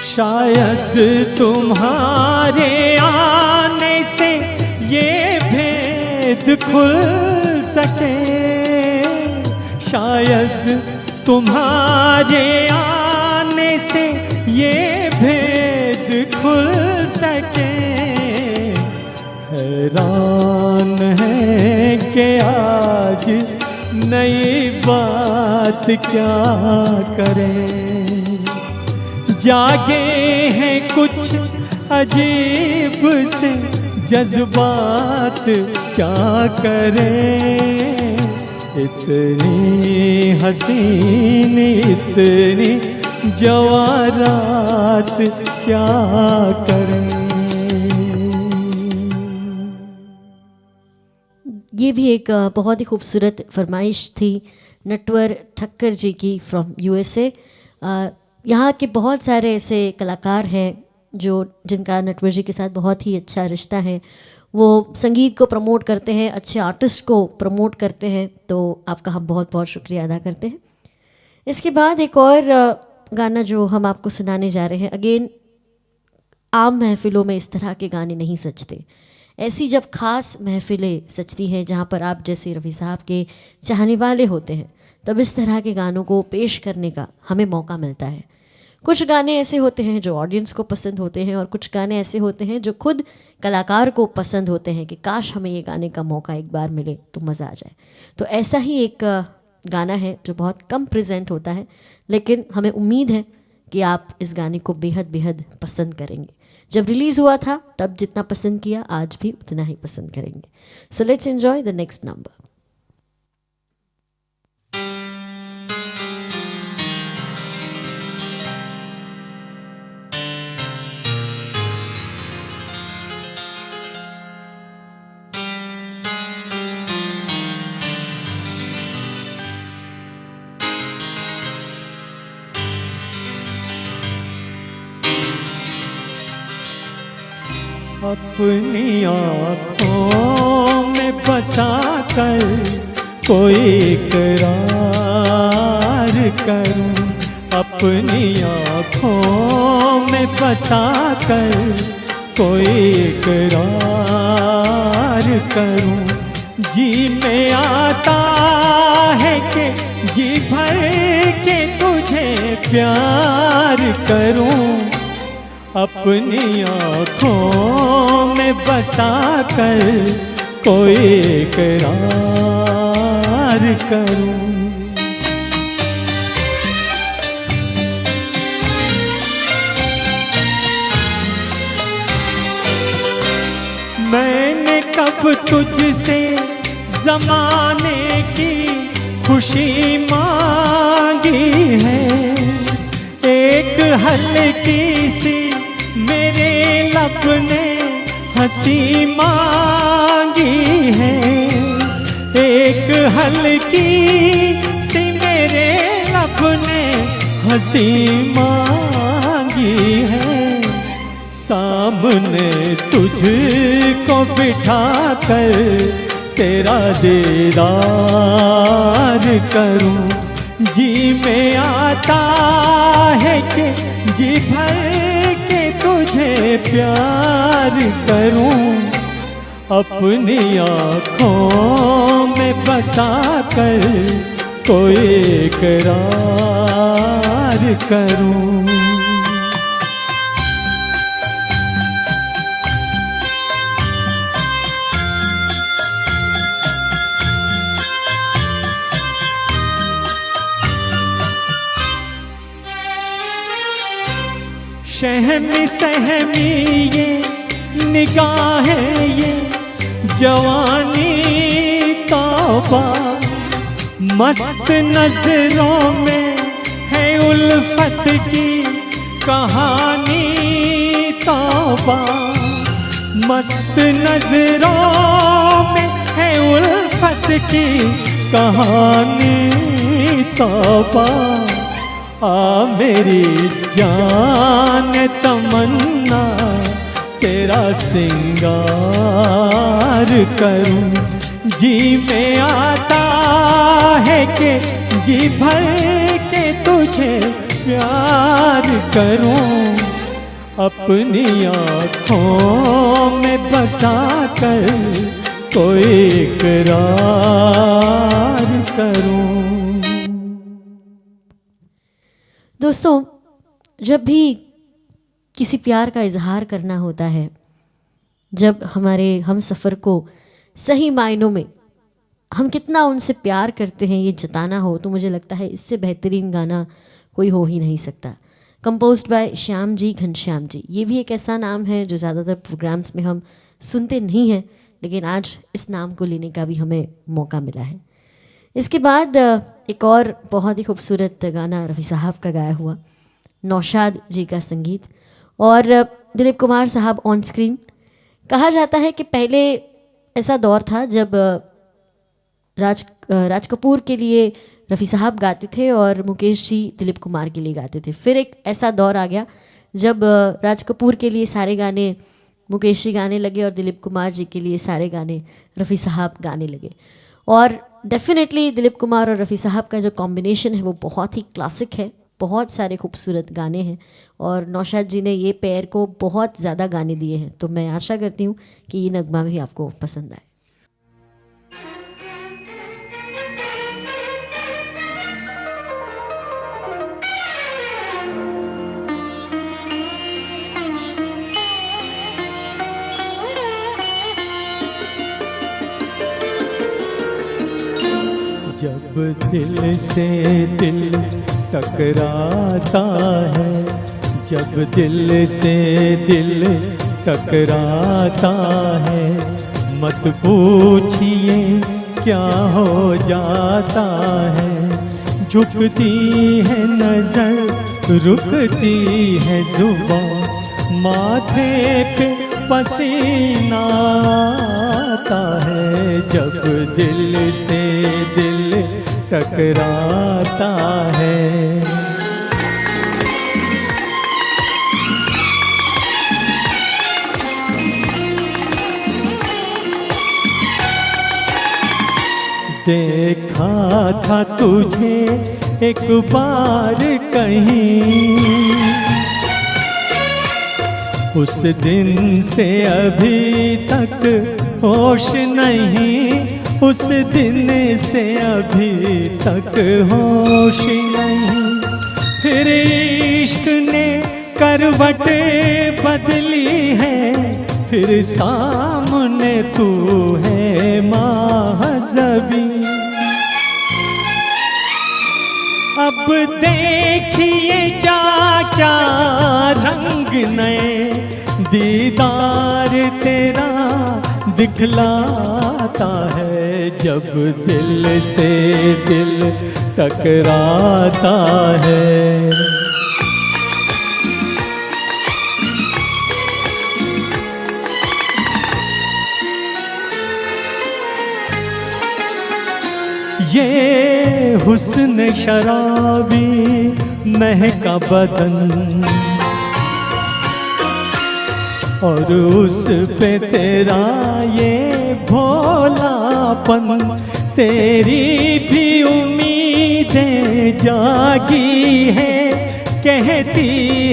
शायद तुम्हारे आने से ये भेद खुल सके, शायद तुम्हारे आने से ये भेद खुल सके। हैरान है कि आज नई बात क्या करें, जागे हैं कुछ अजीब से जज्बात क्या करें, इतनी हसीन इतनी जवां रात क्या करें। ये भी एक बहुत ही खूबसूरत फरमाइश थी नटवर ठक्कर जी की फ्रॉम यूएसए। यहाँ के बहुत सारे ऐसे कलाकार हैं जिनका नटवर जी के साथ बहुत ही अच्छा रिश्ता है, वो संगीत को प्रमोट करते हैं, अच्छे आर्टिस्ट को प्रमोट करते हैं, तो आपका हम बहुत बहुत शुक्रिया अदा करते हैं। इसके बाद एक और गाना जो हम आपको सुनाने जा रहे हैं, अगेन आम महफिलों में इस तरह के गाने नहीं सजते, ऐसी जब ख़ास महफिलें सजती हैं जहाँ पर आप जैसे रफ़ी साहब के चाहने वाले होते हैं, तब इस तरह के गानों को पेश करने का हमें मौका मिलता है। कुछ गाने ऐसे होते हैं जो ऑडियंस को पसंद होते हैं और कुछ गाने ऐसे होते हैं जो खुद कलाकार को पसंद होते हैं कि काश हमें ये गाने का मौका एक बार मिले तो मज़ा आ जाए। तो ऐसा ही एक गाना है जो बहुत कम प्रेजेंट होता है, लेकिन हमें उम्मीद है कि आप इस गाने को बेहद बेहद पसंद करेंगे। जब रिलीज़ हुआ था तब जितना पसंद किया आज भी उतना ही पसंद करेंगे। So let's enjoy the next number. अपनी आँखों में बसा कर कोई इकरार करूं, अपनी आँखों में बसा कर कोई इकरार करूं। जी में आता है कि जी भर के तुझे प्यार करूं, अपनी आँखों में बसा कर कोई इकरार करूं। मैंने कब तुझसे ज़माने की खुशी मांगी है, एक हल्की सी मेरे लब ने हंसी मांगी है, एक हल्की सी मेरे लब ने हंसी मांगी है। सामने तुझको बिठा कर तेरा दीदार करूं, जी में आता है कि जी भर के तुझे प्यार करूं, अपनी आँखों में बसा कर कोई इकरार करूं। शहमी सहमी ये निगाहें, ये जवानी तौबा, मस्त नजरों में है उल्फत की कहानी तौबा, मस्त नजरों में है उल्फत की कहानी तौबा। आ मेरी जान तमन्ना तेरा सिंगार करूं, जी में आता है कि जी भर के तुझे प्यार करूं, अपनी आँखों में बसा कर कोई इकरार करूं। दोस्तों, जब भी किसी प्यार का इजहार करना होता है, जब हमारे हम सफ़र को सही मायनों में हम कितना उनसे प्यार करते हैं ये जताना हो, तो मुझे लगता है इससे बेहतरीन गाना कोई हो ही नहीं सकता। Composed bye Shyam ji Ghanshyam ji. ये भी एक ऐसा नाम है जो ज़्यादातर प्रोग्राम्स में हम सुनते नहीं हैं, लेकिन आज इस नाम को लेने का भी हमें मौका मिला है। इसके बाद एक और बहुत ही खूबसूरत गाना रफ़ी साहब का गाया हुआ, नौशाद जी का संगीत और दिलीप कुमार साहब ऑन स्क्रीन। कहा जाता है कि पहले ऐसा दौर था जब राज कपूर के लिए रफ़ी साहब गाते थे और मुकेश जी दिलीप कुमार के लिए गाते थे। फिर एक ऐसा दौर आ गया जब राज कपूर के लिए सारे गाने मुकेश जी गाने लगे और दिलीप कुमार जी के लिए सारे गाने रफ़ी साहब गाने लगे। और डेफिनेटली दिलीप कुमार और रफ़ी साहब का जो कॉम्बिनेशन है वो बहुत ही क्लासिक है, बहुत सारे खूबसूरत गाने हैं और नौशाद जी ने ये पेयर को बहुत ज़्यादा गाने दिए हैं। तो मैं आशा करती हूँ कि ये नगमा भी आपको पसंद आए। जब दिल से दिल टकराता है, जब दिल से दिल टकराता है, मत पूछिए क्या हो जाता है। झुकती है नजर, रुकती है जुबान, माथे पे पसीना आता है। जब दिल से दिल टकराता है, देखा था तुझे एक बार कहीं, उस दिन से अभी तक होश नहीं, उस दिन से अभी तक होश नहीं। फिर इश्क ने करवट बदली है, फिर सामने तू है माहज़बी। अब देखिए क्या क्या रंग नए दीदार तेरा दिखलाता है। जब दिल से दिल टकराता है, ये हुस्न शराबी महका बदन और उस पे तेरा ये भोलापन, तेरी भी उम्मीदें जागी है, कहती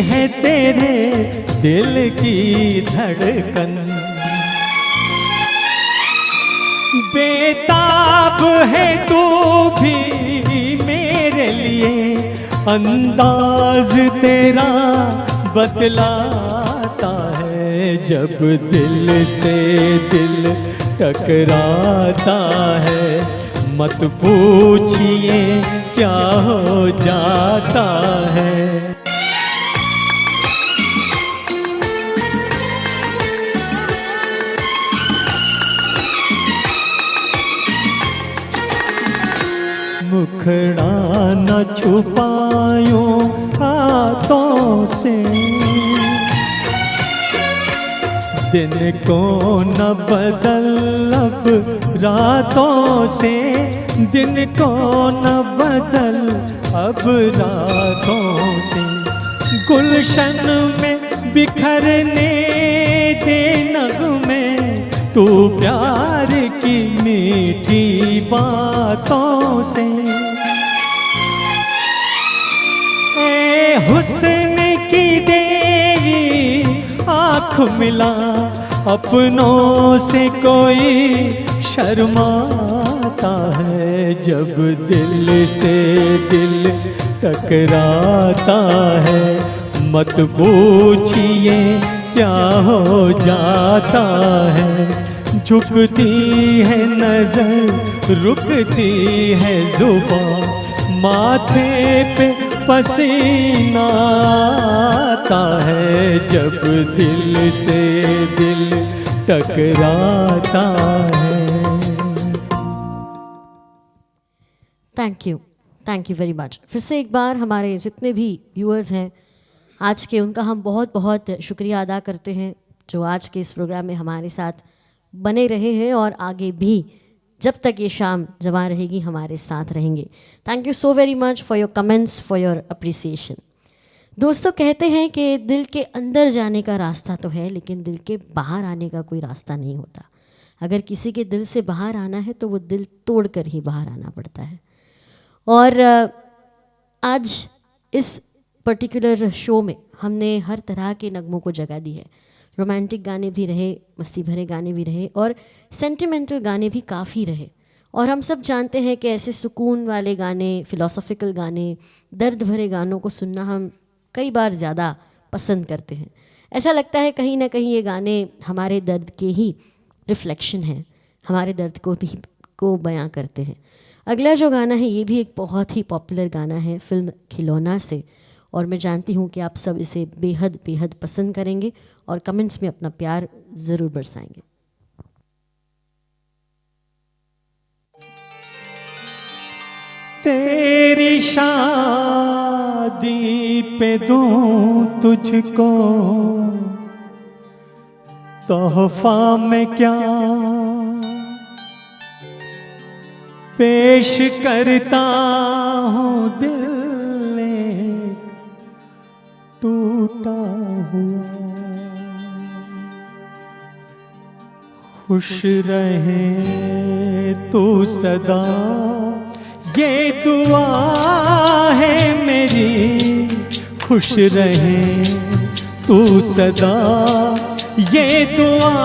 है तेरे दिल की धड़कन। बेताब है तू भी मेरे लिए, अंदाज तेरा बतलाता है, जब दिल से दिल टकराता है, मत पूछिए क्या हो जाता है। मुखड़ा न छुपायो हाथों से, दिन को न बदल अब रातों से, दिन को न बदल अब रातों से, गुलशन में बिखरने दे नगमे, तू प्यार की मीठी बातों से। ए हुस्न की देवी आँख मिला, अपनों से कोई शर्माता है, जब दिल से दिल टकराता है, मत पूछिए क्या हो जाता है। झुकती है नजर, रुकती है जुबान, माथे पे पसीना आता है, जब दिल से दिल टकराता है। Thank you very much. फिर से एक बार हमारे जितने भी व्यूअर्स हैं आज के, उनका हम बहुत बहुत शुक्रिया अदा करते हैं, जो आज के इस प्रोग्राम में हमारे साथ बने रहे हैं और आगे भी जब तक ये शाम जवां रहेगी हमारे साथ रहेंगे। Thank you so very much for your comments, for your appreciation. दोस्तों, कहते हैं कि दिल के अंदर जाने का रास्ता तो है, लेकिन दिल के बाहर आने का कोई रास्ता नहीं होता। अगर किसी के दिल से बाहर आना है तो वो दिल तोड़ कर ही बाहर आना पड़ता है। और आज इस पर्टिकुलर शो में हमने हर तरह के नगमों को जगह दी है। रोमांटिक गाने भी रहे, मस्ती भरे गाने भी रहे और सेंटिमेंटल गाने भी काफ़ी रहे। और हम सब जानते हैं कि ऐसे सुकून वाले गाने, फ़िलोसॉफ़िकल गाने, दर्द भरे गानों को सुनना हम कई बार ज़्यादा पसंद करते हैं। ऐसा लगता है कहीं ना कहीं ये गाने हमारे दर्द के ही रिफ्लेक्शन हैं, हमारे दर्द को बयां करते हैं। अगला जो गाना है ये भी एक बहुत ही पॉपुलर गाना है फिल्म खिलौना से, और मैं जानती हूँ कि आप सब इसे बेहद बेहद पसंद करेंगे और कमेंट्स में अपना प्यार ज़रूर बरसाएंगे। तेरी शादी पे दूं तुझको तोहफा में क्या पेश करता हूँ, दिल एक टूटा हुआ। खुश रहे तू सदा, ये दुआ है मेरी। खुश रहे तू सदा, ये दुआ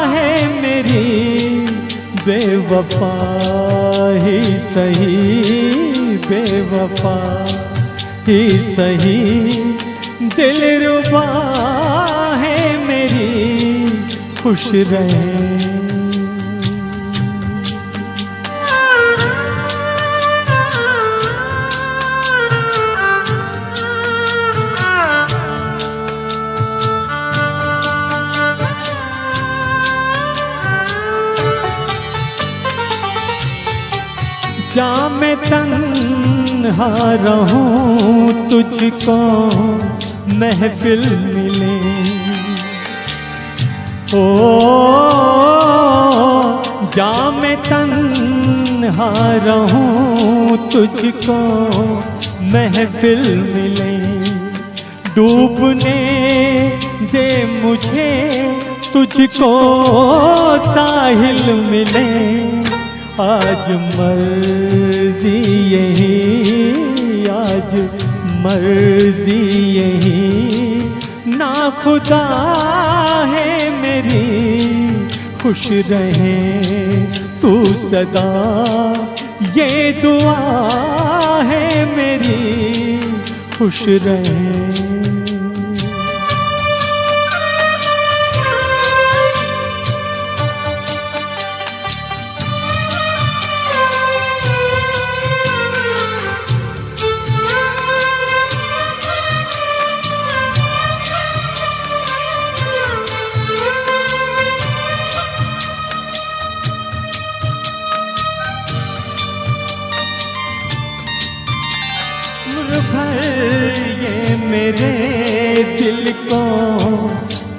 है मेरी। बेवफा ही सही, बेवफा ही सही, दिलरुबा है मेरी। खुश रहे जा मैं तन्हा रहूं, तुझको महफिल मिले। ओ जा मैं तन्हा रहूं, तुझको महफिल मिले। डूबने दे मुझे, तुझको साहिल मिले। आज मर्जी यही, आज मर्जी यही, ना खुदा है मेरी। खुश रहे तू सदा, ये दुआ है मेरी, खुश रहे। ये मेरे दिल को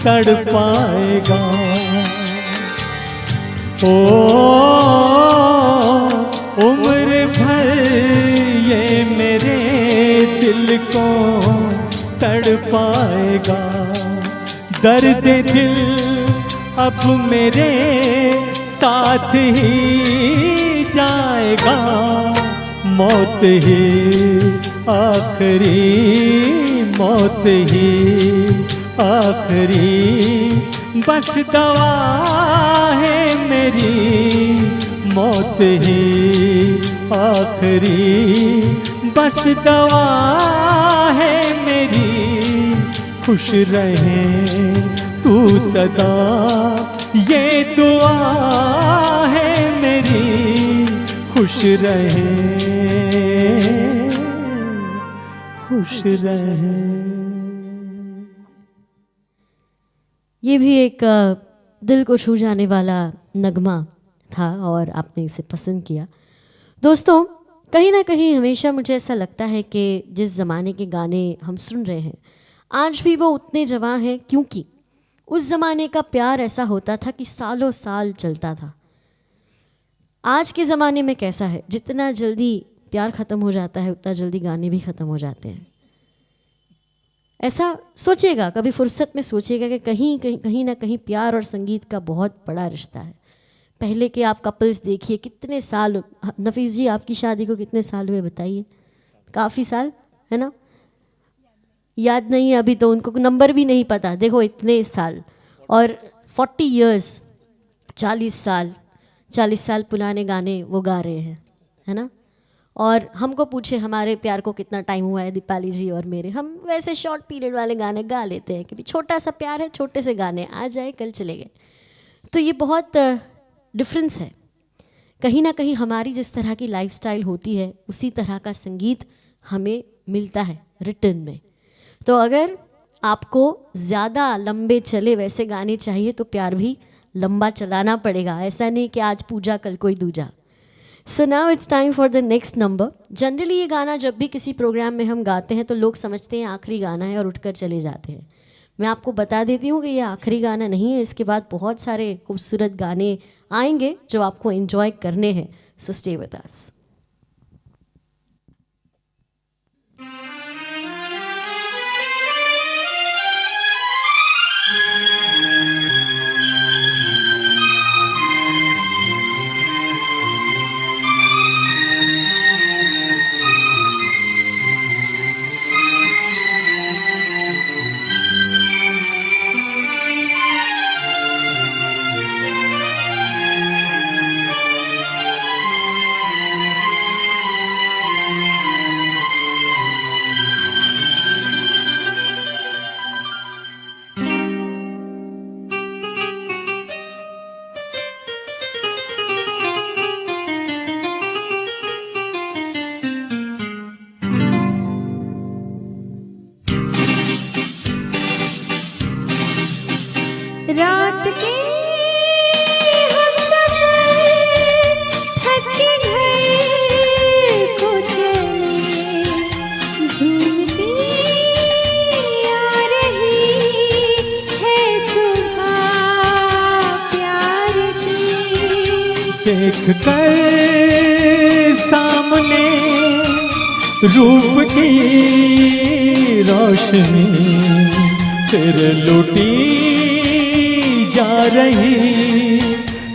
तड़पाएगा, ओ उम्र भर ये मेरे दिल को तड़पाएगा। दर्द दिल अब मेरे साथ ही जाएगा, मौत ही आखिरी, मौत ही आखिरी, बस दवा है मेरी, मौत ही आखिरी, बस दवा है मेरी, खुश रहे तू सदा, ये दुआ है मेरी, खुश रहे, खुश रहे। ये भी एक दिल को छू जाने वाला नगमा था और आपने इसे पसंद किया। दोस्तों, कहीं ना कहीं हमेशा मुझे ऐसा लगता है कि जिस ज़माने के गाने हम सुन रहे हैं आज भी वो उतने जवां हैं, क्योंकि उस ज़माने का प्यार ऐसा होता था कि सालों साल चलता था। आज के ज़माने में कैसा है, जितना जल्दी प्यार ख़त्म हो जाता है उतना जल्दी गाने भी ख़त्म हो जाते हैं। ऐसा सोचिएगा, कभी फुर्सत में सोचिएगा कि कहीं ना कहीं प्यार और संगीत का बहुत बड़ा रिश्ता है। पहले के आप कपल्स देखिए, कितने साल, नफीस जी आपकी शादी को कितने साल हुए बताइए? काफ़ी साल है ना, याद नहीं अभी तो, उनको नंबर भी नहीं पता। देखो इतने साल, और 40 इयर्स, 40 साल पुराने गाने वो गा रहे हैं, है ना। और हमको पूछे हमारे प्यार को कितना टाइम हुआ है, दीपाली जी और मेरे, हम वैसे शॉर्ट पीरियड वाले गाने गा लेते हैं कि छोटा सा प्यार है, छोटे से गाने आज जाए कल चले गए। तो ये बहुत डिफरेंस है। कहीं ना कहीं हमारी जिस तरह की लाइफस्टाइल होती है उसी तरह का संगीत हमें मिलता है रिटर्न में। तो अगर आपको ज़्यादा लंबे चले वैसे गाने चाहिए तो प्यार भी लंबा चलाना पड़ेगा, ऐसा नहीं कि आज पूजा कल कोई दूजा। So now it's time for the next number. Generally ये गाना जब भी किसी प्रोग्राम में हम गाते हैं तो लोग समझते हैं आखिरी गाना है और उठकर चले जाते हैं। मैं आपको बता देती हूँ कि ये आखिरी गाना नहीं है, इसके बाद बहुत सारे खूबसूरत गाने आएंगे जो आपको एंजॉय करने हैं। So stay with us. रात के हम सफर थक के घर को चले, झूमती आ रही है सुबह प्यार की। देख कर सामने रूप की रोशनी तेरे लुटी जा रही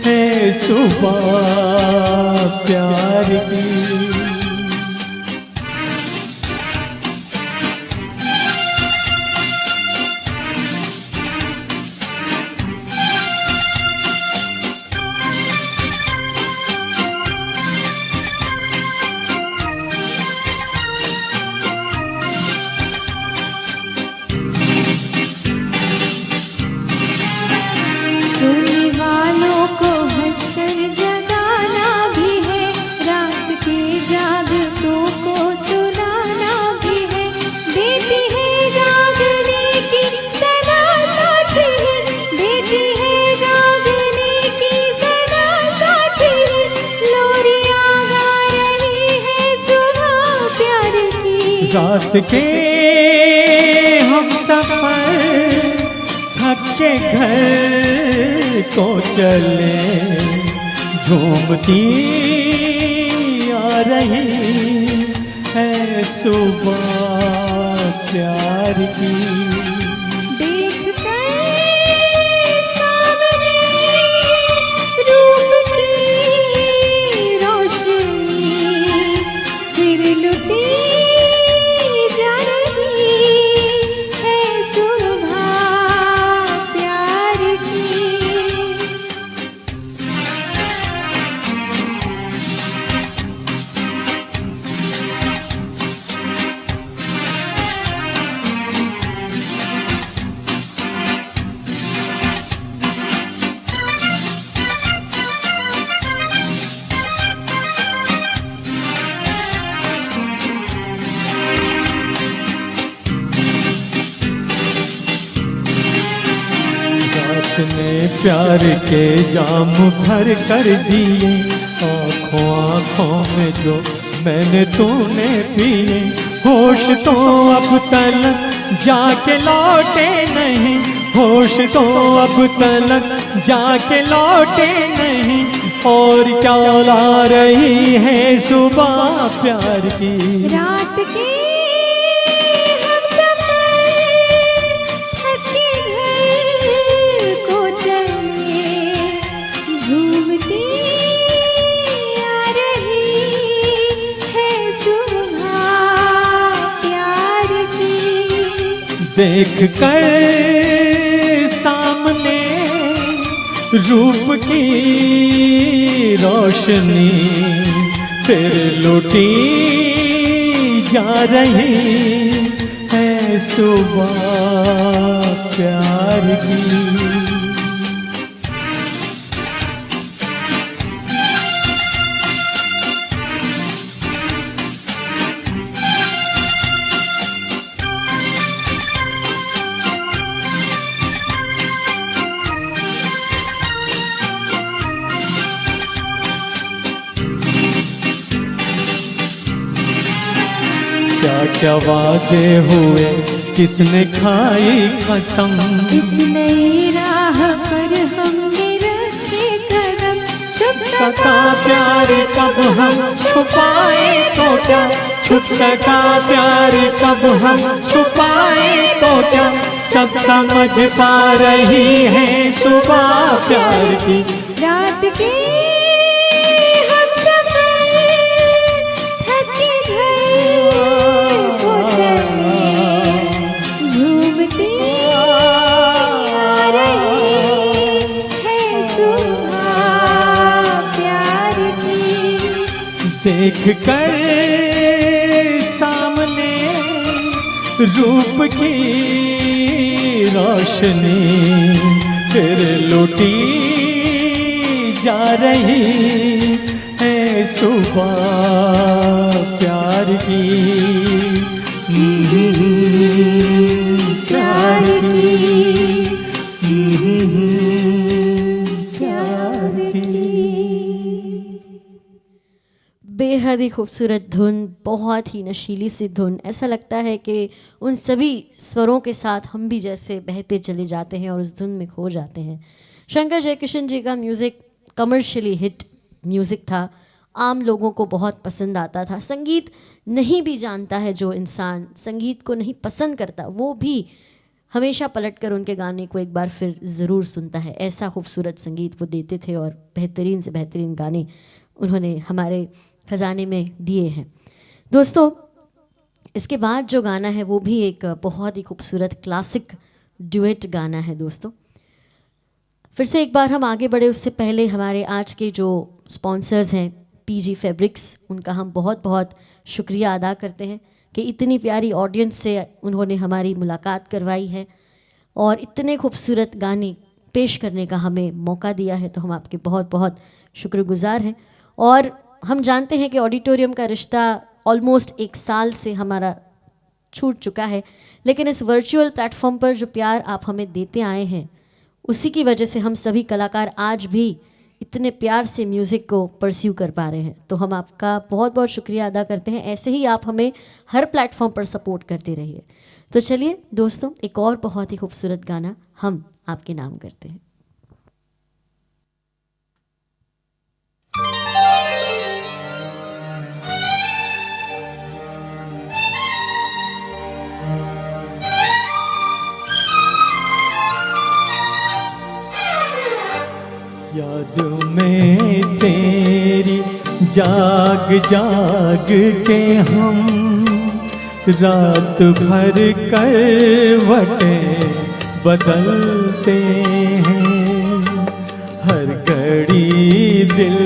है सुबह प्यार की। रात के हम सफर थक के घर को चले, झूमती आ रही है सुबह प्यार की। देख कर सामने रूप की रोशनी, फिर लुटी जा रही है सुबह प्यार की। रात ने प्यार के जाम भर कर दिए, आँखों आँखों में जो मैंने तूने पिए। होश तो अब तलक जाके लौटे नहीं, होश तो अब तलक जाके लौटे नहीं, और क्या ला रही है सुबह प्यार की। रात के हम सफर थक के घर को चले, झूमती आ रही है सुबह प्यार की। देख कर सामने रूप की रोशनी, फिर लुटी जा रही है सुबह प्यार की। क्या क्या वादे हुए, किसने खाई कसम, इस नई राह पर हमने रखे कदम। छुप सका प्यार कब हम छुपाए तो क्या, छुप सका प्यार कब हम छुपाए तो क्या, सब समझ पा रही है सुबह प्यार की। रात के हम सफर थक के घर को चले, झूमती आ रही है सुबह प्यार की। देख कर सामने रूप की रोशनी, फिर लुटी जा रही है सुबह प्यार की। प्यार की, प्यार की। बेहद ही खूबसूरत धुन, बहुत ही नशीली सी धुन। ऐसा लगता है कि उन सभी स्वरों के साथ हम भी जैसे बहते चले जाते हैं और उस धुन में खो जाते हैं। शंकर जयकिशन जी का म्यूज़िक कमर्शियली हिट म्यूज़िक था, आम लोगों को बहुत पसंद आता था। संगीत नहीं भी जानता है जो इंसान, संगीत को नहीं पसंद करता, वो भी हमेशा पलटकर उनके गाने को एक बार फिर ज़रूर सुनता है। ऐसा खूबसूरत संगीत वो देते थे और बेहतरीन से बेहतरीन गाने उन्होंने हमारे ख़जाने में दिए हैं। दोस्तों, इसके बाद जो गाना है वो भी एक बहुत ही खूबसूरत क्लासिक ड्यूएट गाना है। दोस्तों, फिर से एक बार हम आगे बढ़े उससे पहले हमारे आज के जो स्पॉन्सर्स हैं पीजी फैब्रिक्स, उनका हम बहुत बहुत शुक्रिया अदा करते हैं कि इतनी प्यारी ऑडियंस से उन्होंने हमारी मुलाकात करवाई है और इतने खूबसूरत गाने पेश करने का हमें मौका दिया है। तो हम आपके बहुत बहुत शुक्रगुजार हैं। और हम जानते हैं कि ऑडिटोरियम का रिश्ता ऑलमोस्ट 1 साल से हमारा छूट चुका है, लेकिन इस वर्चुअल प्लेटफॉर्म पर जो प्यार आप हमें देते आए हैं, उसी की वजह से हम सभी कलाकार आज भी इतने प्यार से म्यूज़िक को परस्यू कर पा रहे हैं। तो हम आपका बहुत बहुत शुक्रिया अदा करते हैं। ऐसे ही आप हमें हर प्लेटफॉर्म पर सपोर्ट करते रहिए। तो चलिए दोस्तों, एक और बहुत ही खूबसूरत गाना हम आपके नाम करते हैं। याद में तेरी जाग जाग के हम रात भर करवटें बदलते हैं। हर घड़ी दिल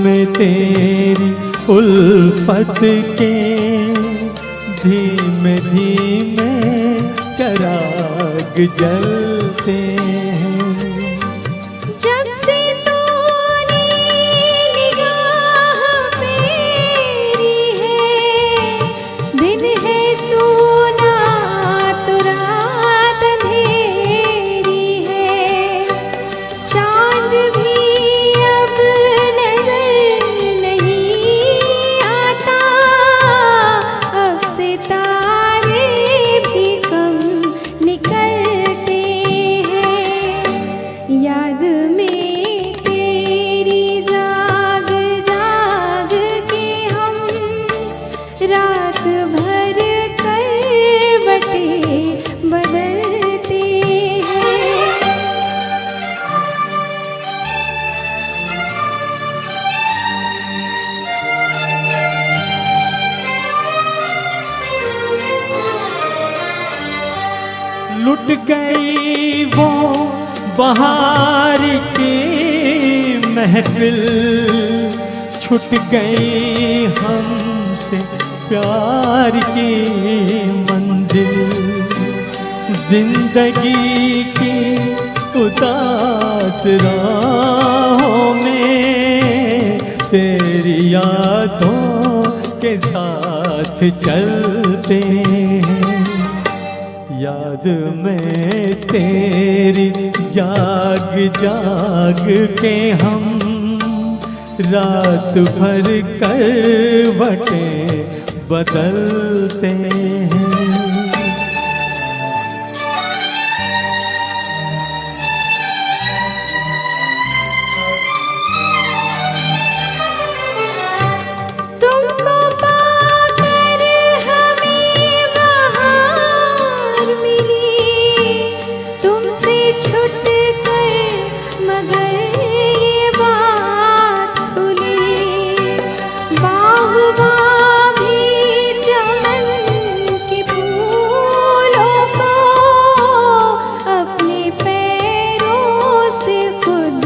में तेरी उल्फत के धीमे धीमे चराग जलते हैं। जब से तूने निगाह मेरी है, दिन है सोना तो रात अंधेरी है। चांद भी अब नजर नहीं आता, अब सितारे भी कम निकलते हैं। याद में तेरी जाग जाग के हम रात भर करवटें बदलते हैं। लुट गई वो बहार की महफिल, छूट गई हमसे प्यार की मंजिल। जिंदगी की उदास राहों में तेरी यादों के साथ चलते हैं। याद में तेरी जाग जाग के हम रात भर करवटें बदलते हैं। तुमको पाकर हमें बहार मिली, तुमसे छुट कर मगर ये बात खुली। बाग़बां भी चमन के फूलों को अपने पैरों से खुद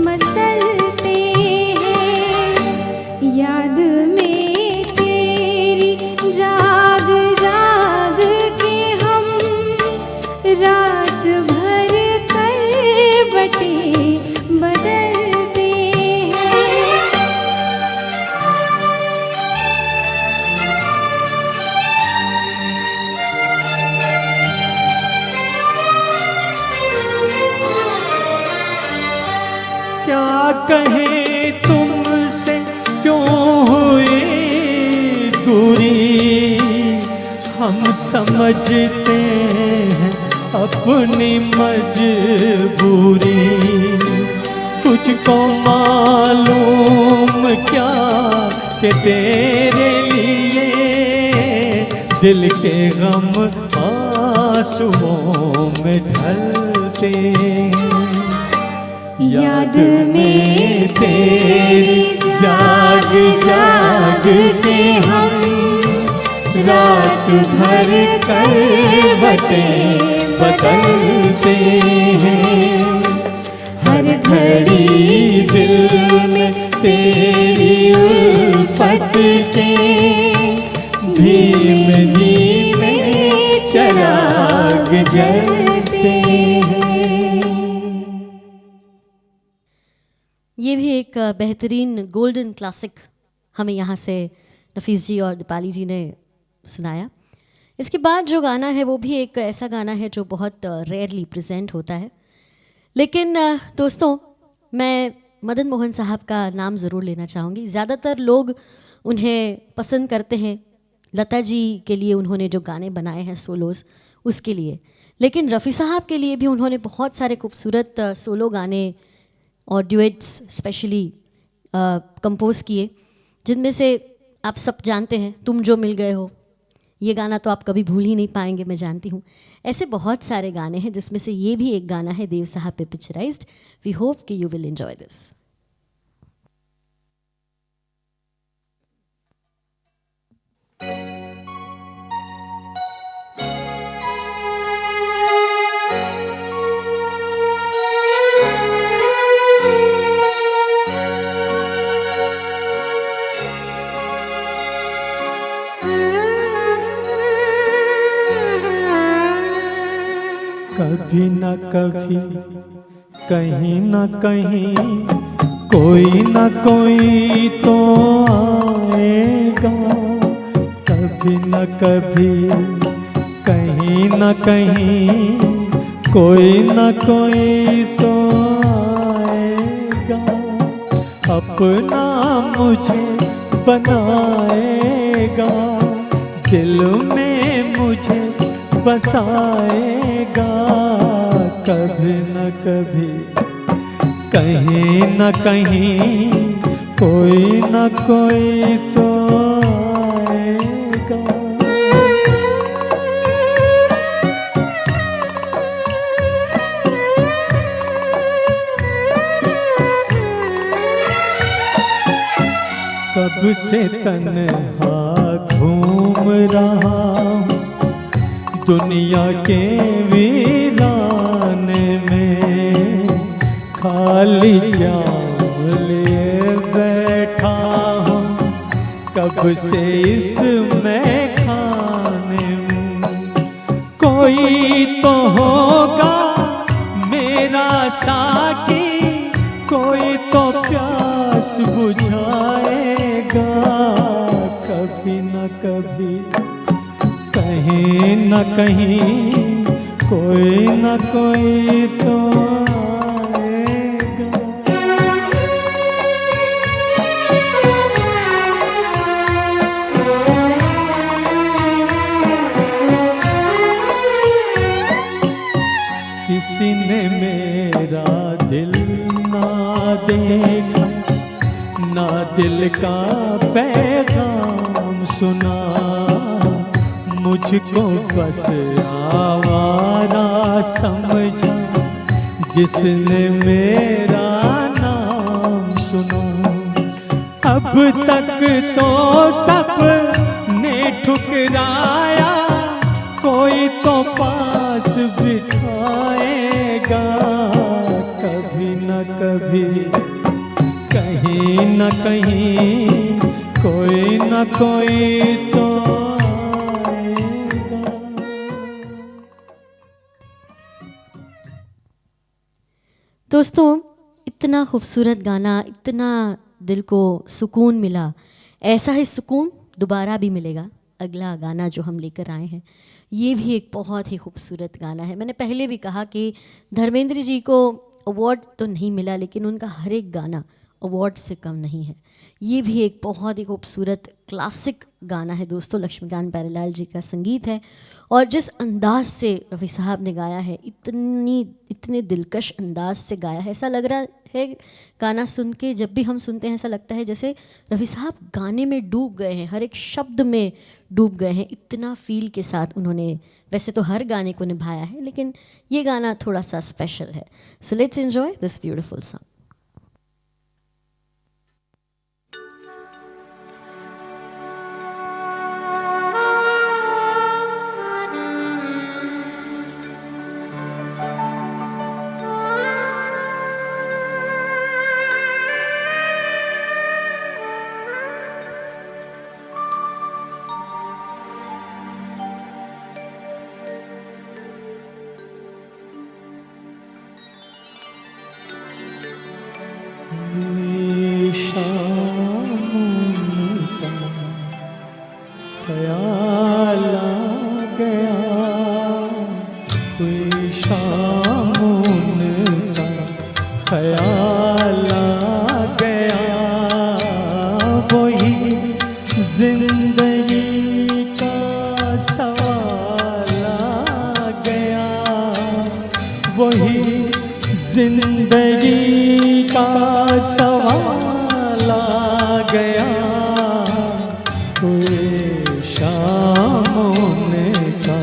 मसलते हैं। याद में तेरी जाग जाग के हम रात भर करवटें बदलते हैं। क्या कहें तुमसे क्यों हुई दूरी, हम समझते हैं अपनी मजबूरी। तुझको मालूम क्या कि तेरे लिए दिल के गम आंसुओं में ढलते हैं। याद में तेरी जाग जाग के हम रात भर करवटें बदलते हैं। हर घड़ी दिल में तेरी उल्फत के धीमे धीमे चराग जलते हैं। ये भी एक बेहतरीन गोल्डन क्लासिक हमें यहाँ से नफीस जी और दीपाली जी ने सुनाया। इसके बाद जो गाना है वो भी एक ऐसा गाना है जो बहुत रेयरली प्रेजेंट होता है। लेकिन दोस्तों, मैं मदन मोहन साहब का नाम ज़रूर लेना चाहूँगी। ज़्यादातर लोग उन्हें पसंद करते हैं लता जी के लिए, उन्होंने जो गाने बनाए हैं सोलोस उसके लिए, लेकिन रफ़ी साहब के लिए भी उन्होंने बहुत सारे खूबसूरत सोलो गाने और ड्यूएट्स स्पेशली कंपोज किए, जिनमें से आप सब जानते हैं तुम जो मिल गए हो, ये गाना तो आप कभी भूल ही नहीं पाएंगे, मैं जानती हूँ। ऐसे बहुत सारे गाने हैं जिसमें से ये भी एक गाना है देव साहब पे पिक्चराइज्ड। वी होप कि यू विल एंजॉय दिस। कभी न कभी कहीं न कहीं कोई न कोई तो आएगा, कभी न कभी कहीं न कहीं कोई न कोई तो आएगा, अपना मुझे बनाएगा, दिल में मुझे बसाएगा, कभी न कभी कहीं न कहीं कोई न कोई तो आएगा। कब से तन्हा घूम रहा हूँ दुनिया के वीराने में, खाली जाम लिए बैठा हूँ कब से इसमें खाने में, कोई तो होगा मेरा साकी, कोई तो प्यास बुझाएगा, कभी न कभी कहीं न कहीं कोई न कोई तो आएगा। किसी ने मेरा दिल ना देखा, ना दिल का पैगाम सुना, मुझको बस आवारा समझा जिसने मेरा नाम सुना, अब तक तो सब ने ठुकराया, कोई तो पास बिठाएगा, कभी न कभी कहीं न कहीं कोई न कोई तो दोस्तों, इतना खूबसूरत गाना, इतना दिल को सुकून मिला, ऐसा ही सुकून दोबारा भी मिलेगा। अगला गाना जो हम लेकर आए हैं ये भी एक बहुत ही खूबसूरत गाना है। मैंने पहले भी कहा कि धर्मेंद्र जी को अवार्ड तो नहीं मिला, लेकिन उनका हर एक गाना अवार्ड से कम नहीं है। ये भी एक बहुत ही खूबसूरत क्लासिक गाना है दोस्तों, लक्ष्मीकांत प्यारेलाल जी का संगीत है, और जिस अंदाज से रफ़ी साहब ने गाया है, इतने दिलकश अंदाज से गाया है, ऐसा लग रहा है गाना सुन के, जब भी हम सुनते हैं ऐसा लगता है जैसे रफ़ी साहब गाने में डूब गए हैं, हर एक शब्द में डूब गए हैं, इतना फील के साथ उन्होंने वैसे तो हर गाने को निभाया है, लेकिन ये गाना थोड़ा सा स्पेशल है। So let's enjoy this beautiful song. ख्याल आ गया कोई शाम का ख्याल आ जिंदगी का सवाल आ गया, वही जिंदगी का सवाल आ गया, कोई शाम होने का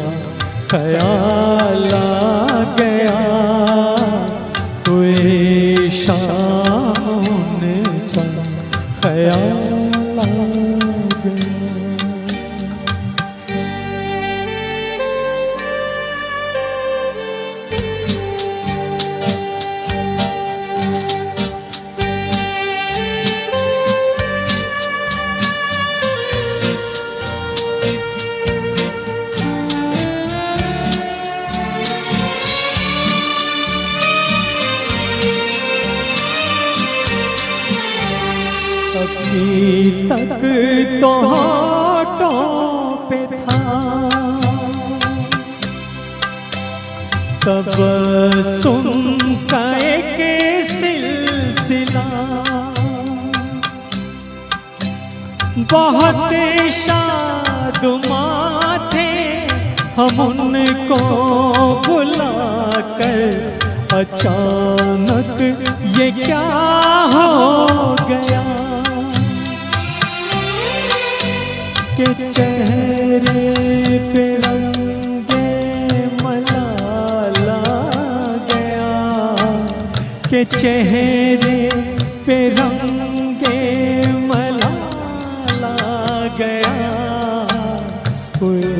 ख्याल आ गया, कोई शाम होने का ख्याल आ गया। अभी तक तो होठों पे था तबस्सुम का एक सिलसिला, बहुत शादमां थे हम उनको बुलाकर, अचानक ये क्या हो गया के चेहरे पे रंगे मलाला गया, के चेहरे पे रंगे मलाला गया, कोई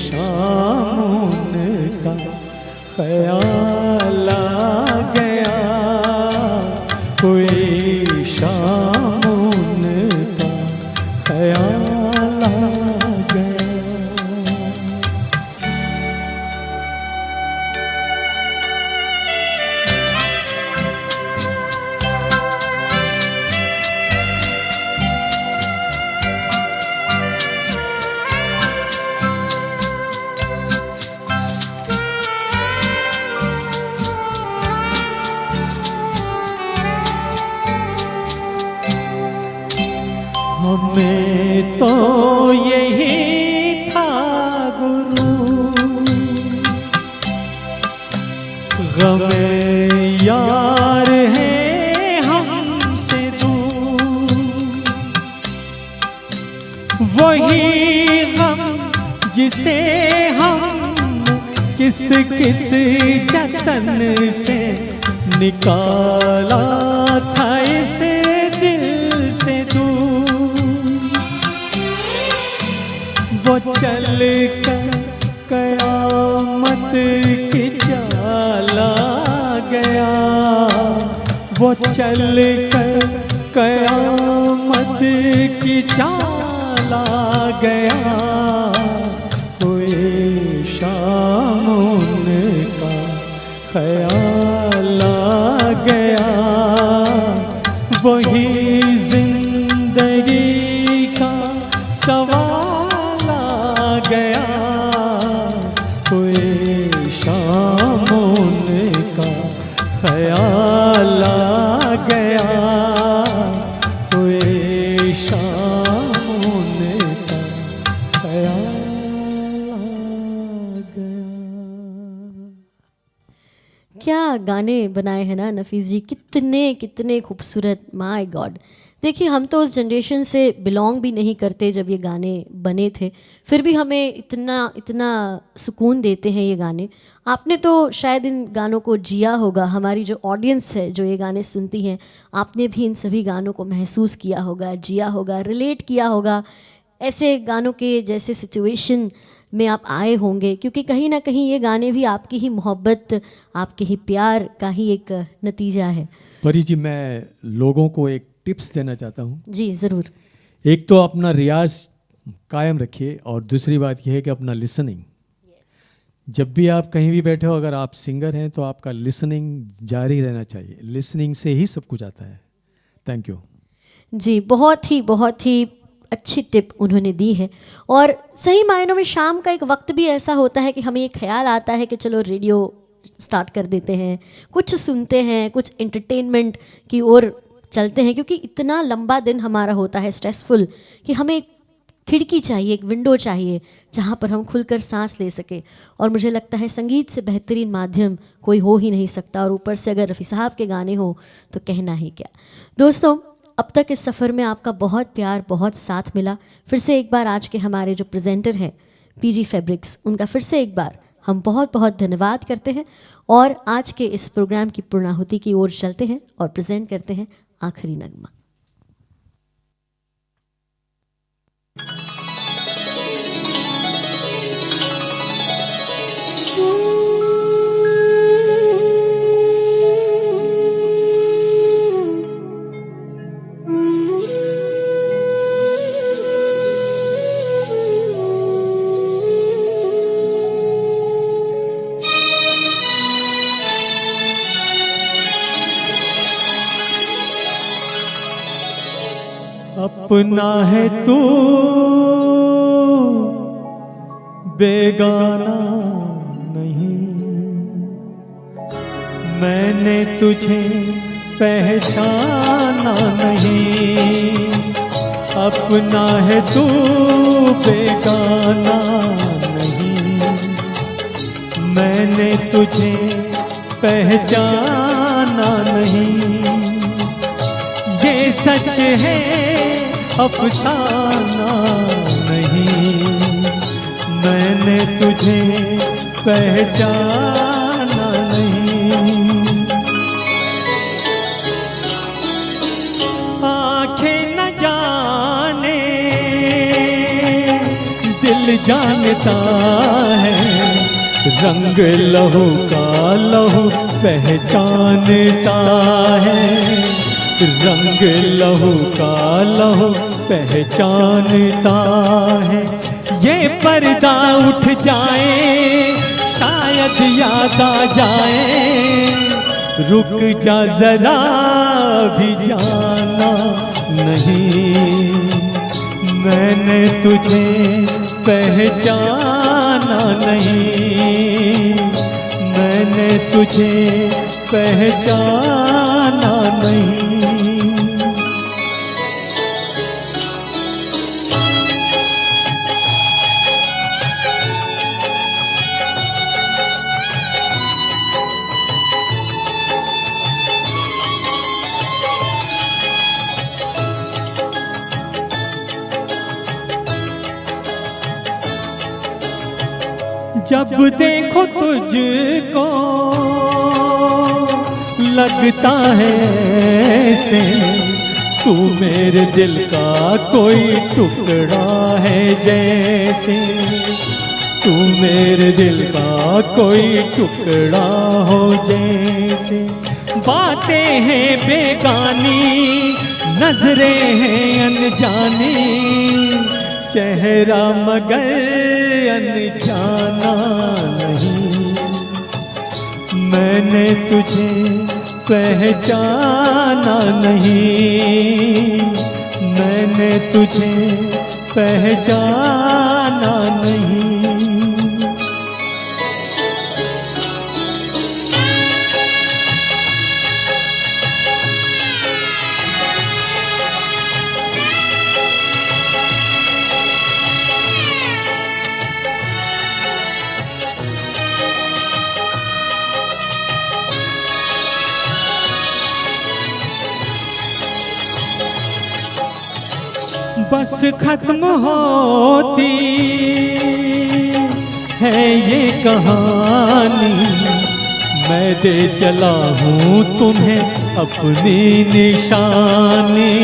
शाम का ख्याल आ गया, कोई शाम का ख्याल हमें तो यही था गुरु, गमे यार है हमसे दूर, वही गम जिसे हम किस किस जतन से निकाला था इस दिल से दूर, वो चल कर कयामत की चाला गया, वो चल कर कयामत की चाला गया, कोई शाम का ख्याल आ गया, वही जिंदगी का सवाल आ गया, कोई शाम का ख्याल आ गया, कोई शाम का ख्याल आ गया। क्या गाने बनाए हैं ना नफीस जी, कितने कितने खूबसूरत, माय गॉड। देखिए हम तो उस जनरेशन से बिलोंग भी नहीं करते जब ये गाने बने थे, फिर भी हमें इतना इतना सुकून देते हैं ये गाने। आपने तो शायद इन गानों को जिया होगा, हमारी जो ऑडियंस है जो ये गाने सुनती हैं, आपने भी इन सभी गानों को महसूस किया होगा, जिया होगा, रिलेट किया होगा। ऐसे गानों के जैसे सिचुएशन में आप आए होंगे, क्योंकि कहीं ना कहीं ये गाने भी आपकी ही मोहब्बत, आपके ही प्यार का ही एक नतीजा है। परी जी, मैं लोगों को एक टिप्स देना चाहता हूँ। जी ज़रूर। एक तो अपना रियाज कायम रखिए, और दूसरी बात यह है कि अपना लिसनिंग, जब भी आप कहीं भी बैठे हो, अगर आप सिंगर हैं तो आपका लिसनिंग जारी रहना चाहिए। लिसनिंग से ही सब कुछ आता है। थैंक यू जी, बहुत ही अच्छी टिप उन्होंने दी है। और सही मायनों में शाम का एक वक्त भी ऐसा होता है कि हमें ये ख्याल आता है कि चलो रेडियो स्टार्ट कर देते हैं, कुछ सुनते हैं, कुछ एंटरटेनमेंट की ओर चलते हैं, क्योंकि इतना लंबा दिन हमारा होता है स्ट्रेसफुल कि हमें खिड़की चाहिए, एक विंडो चाहिए जहाँ पर हम खुलकर सांस ले सकें। और मुझे लगता है संगीत से बेहतरीन माध्यम कोई हो ही नहीं सकता, और ऊपर से अगर रफ़ी साहब के गाने हो तो कहना ही क्या। दोस्तों, अब तक इस सफ़र में आपका बहुत प्यार, बहुत साथ मिला। फिर से एक बार आज के हमारे जो प्रेजेंटर हैं पीजी फैब्रिक्स, उनका फिर से एक बार हम बहुत बहुत धन्यवाद करते हैं। और आज के इस प्रोग्राम की पूर्णाहुति की ओर चलते हैं और प्रेजेंट करते हैं आखिरी नगमा। अपना है तू बेगाना नहीं, मैंने तुझे पहचाना नहीं। अपना है तू बेगाना नहीं, मैंने तुझे पहचाना नहीं। ये सच है अफसाना नहीं, मैंने तुझे पहचाना नहीं। आंखें न जाने दिल जानता है, रंग लहू का लहू पहचानता है। रंग लहू का लहू पहचानता है। ये पर्दा उठ जाए शायद याद आ जाए, रुक जा जरा भी जाना नहीं। मैंने तुझे पहचाना नहीं, मैंने तुझे पहचाना नहीं। जब देखो तुझको लगता है ऐसे, तू मेरे दिल का कोई टुकड़ा है जैसे। तू मेरे दिल का कोई टुकड़ा हो जैसे। बातें हैं बेगानी, नजरें हैं अनजानी, चेहरा मगर अनजाना नहीं। मैंने तुझे पहचाना नहीं, मैंने तुझे पहचाना नहीं। बस खत्म होती है ये कहानी, मैं दे चला हूँ तुम्हें अपनी निशानी।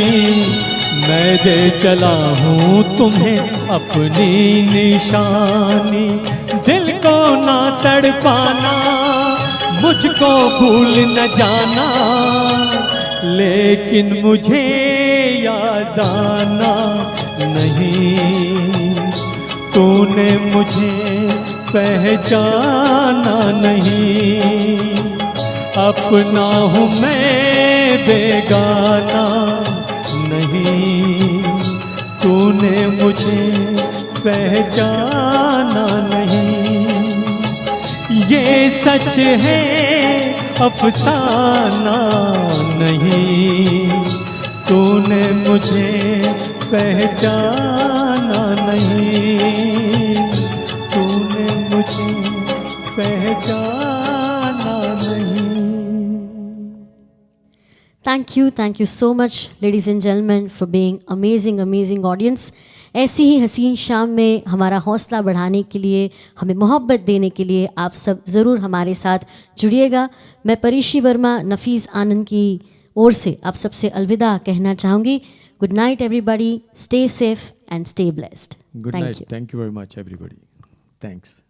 मैं दे चला हूँ तुम्हें अपनी निशानी। दिल को ना तड़पाना, मुझको भूल न जाना, लेकिन मुझे याद आना नहीं। तूने मुझे पहचाना नहीं, अपना हूँ मैं बेगाना नहीं। तूने मुझे पहचाना नहीं, ये सच है अफसाना नहीं। तूने मुझे पहचाना पहचाना नहीं। Thank you so much, ladies and gentlemen, for being amazing audience. ऐसी ही हसीन शाम में हमारा हौसला बढ़ाने के लिए, हमें मोहब्बत देने के लिए आप सब ज़रूर हमारे साथ जुड़िएगा। मैं परीशी वर्मा नफीस आनंद की ओर से आप सबसे अलविदा कहना चाहूँगी। Good night everybody, stay safe and stay blessed. Good night, thank you very much everybody, thanks.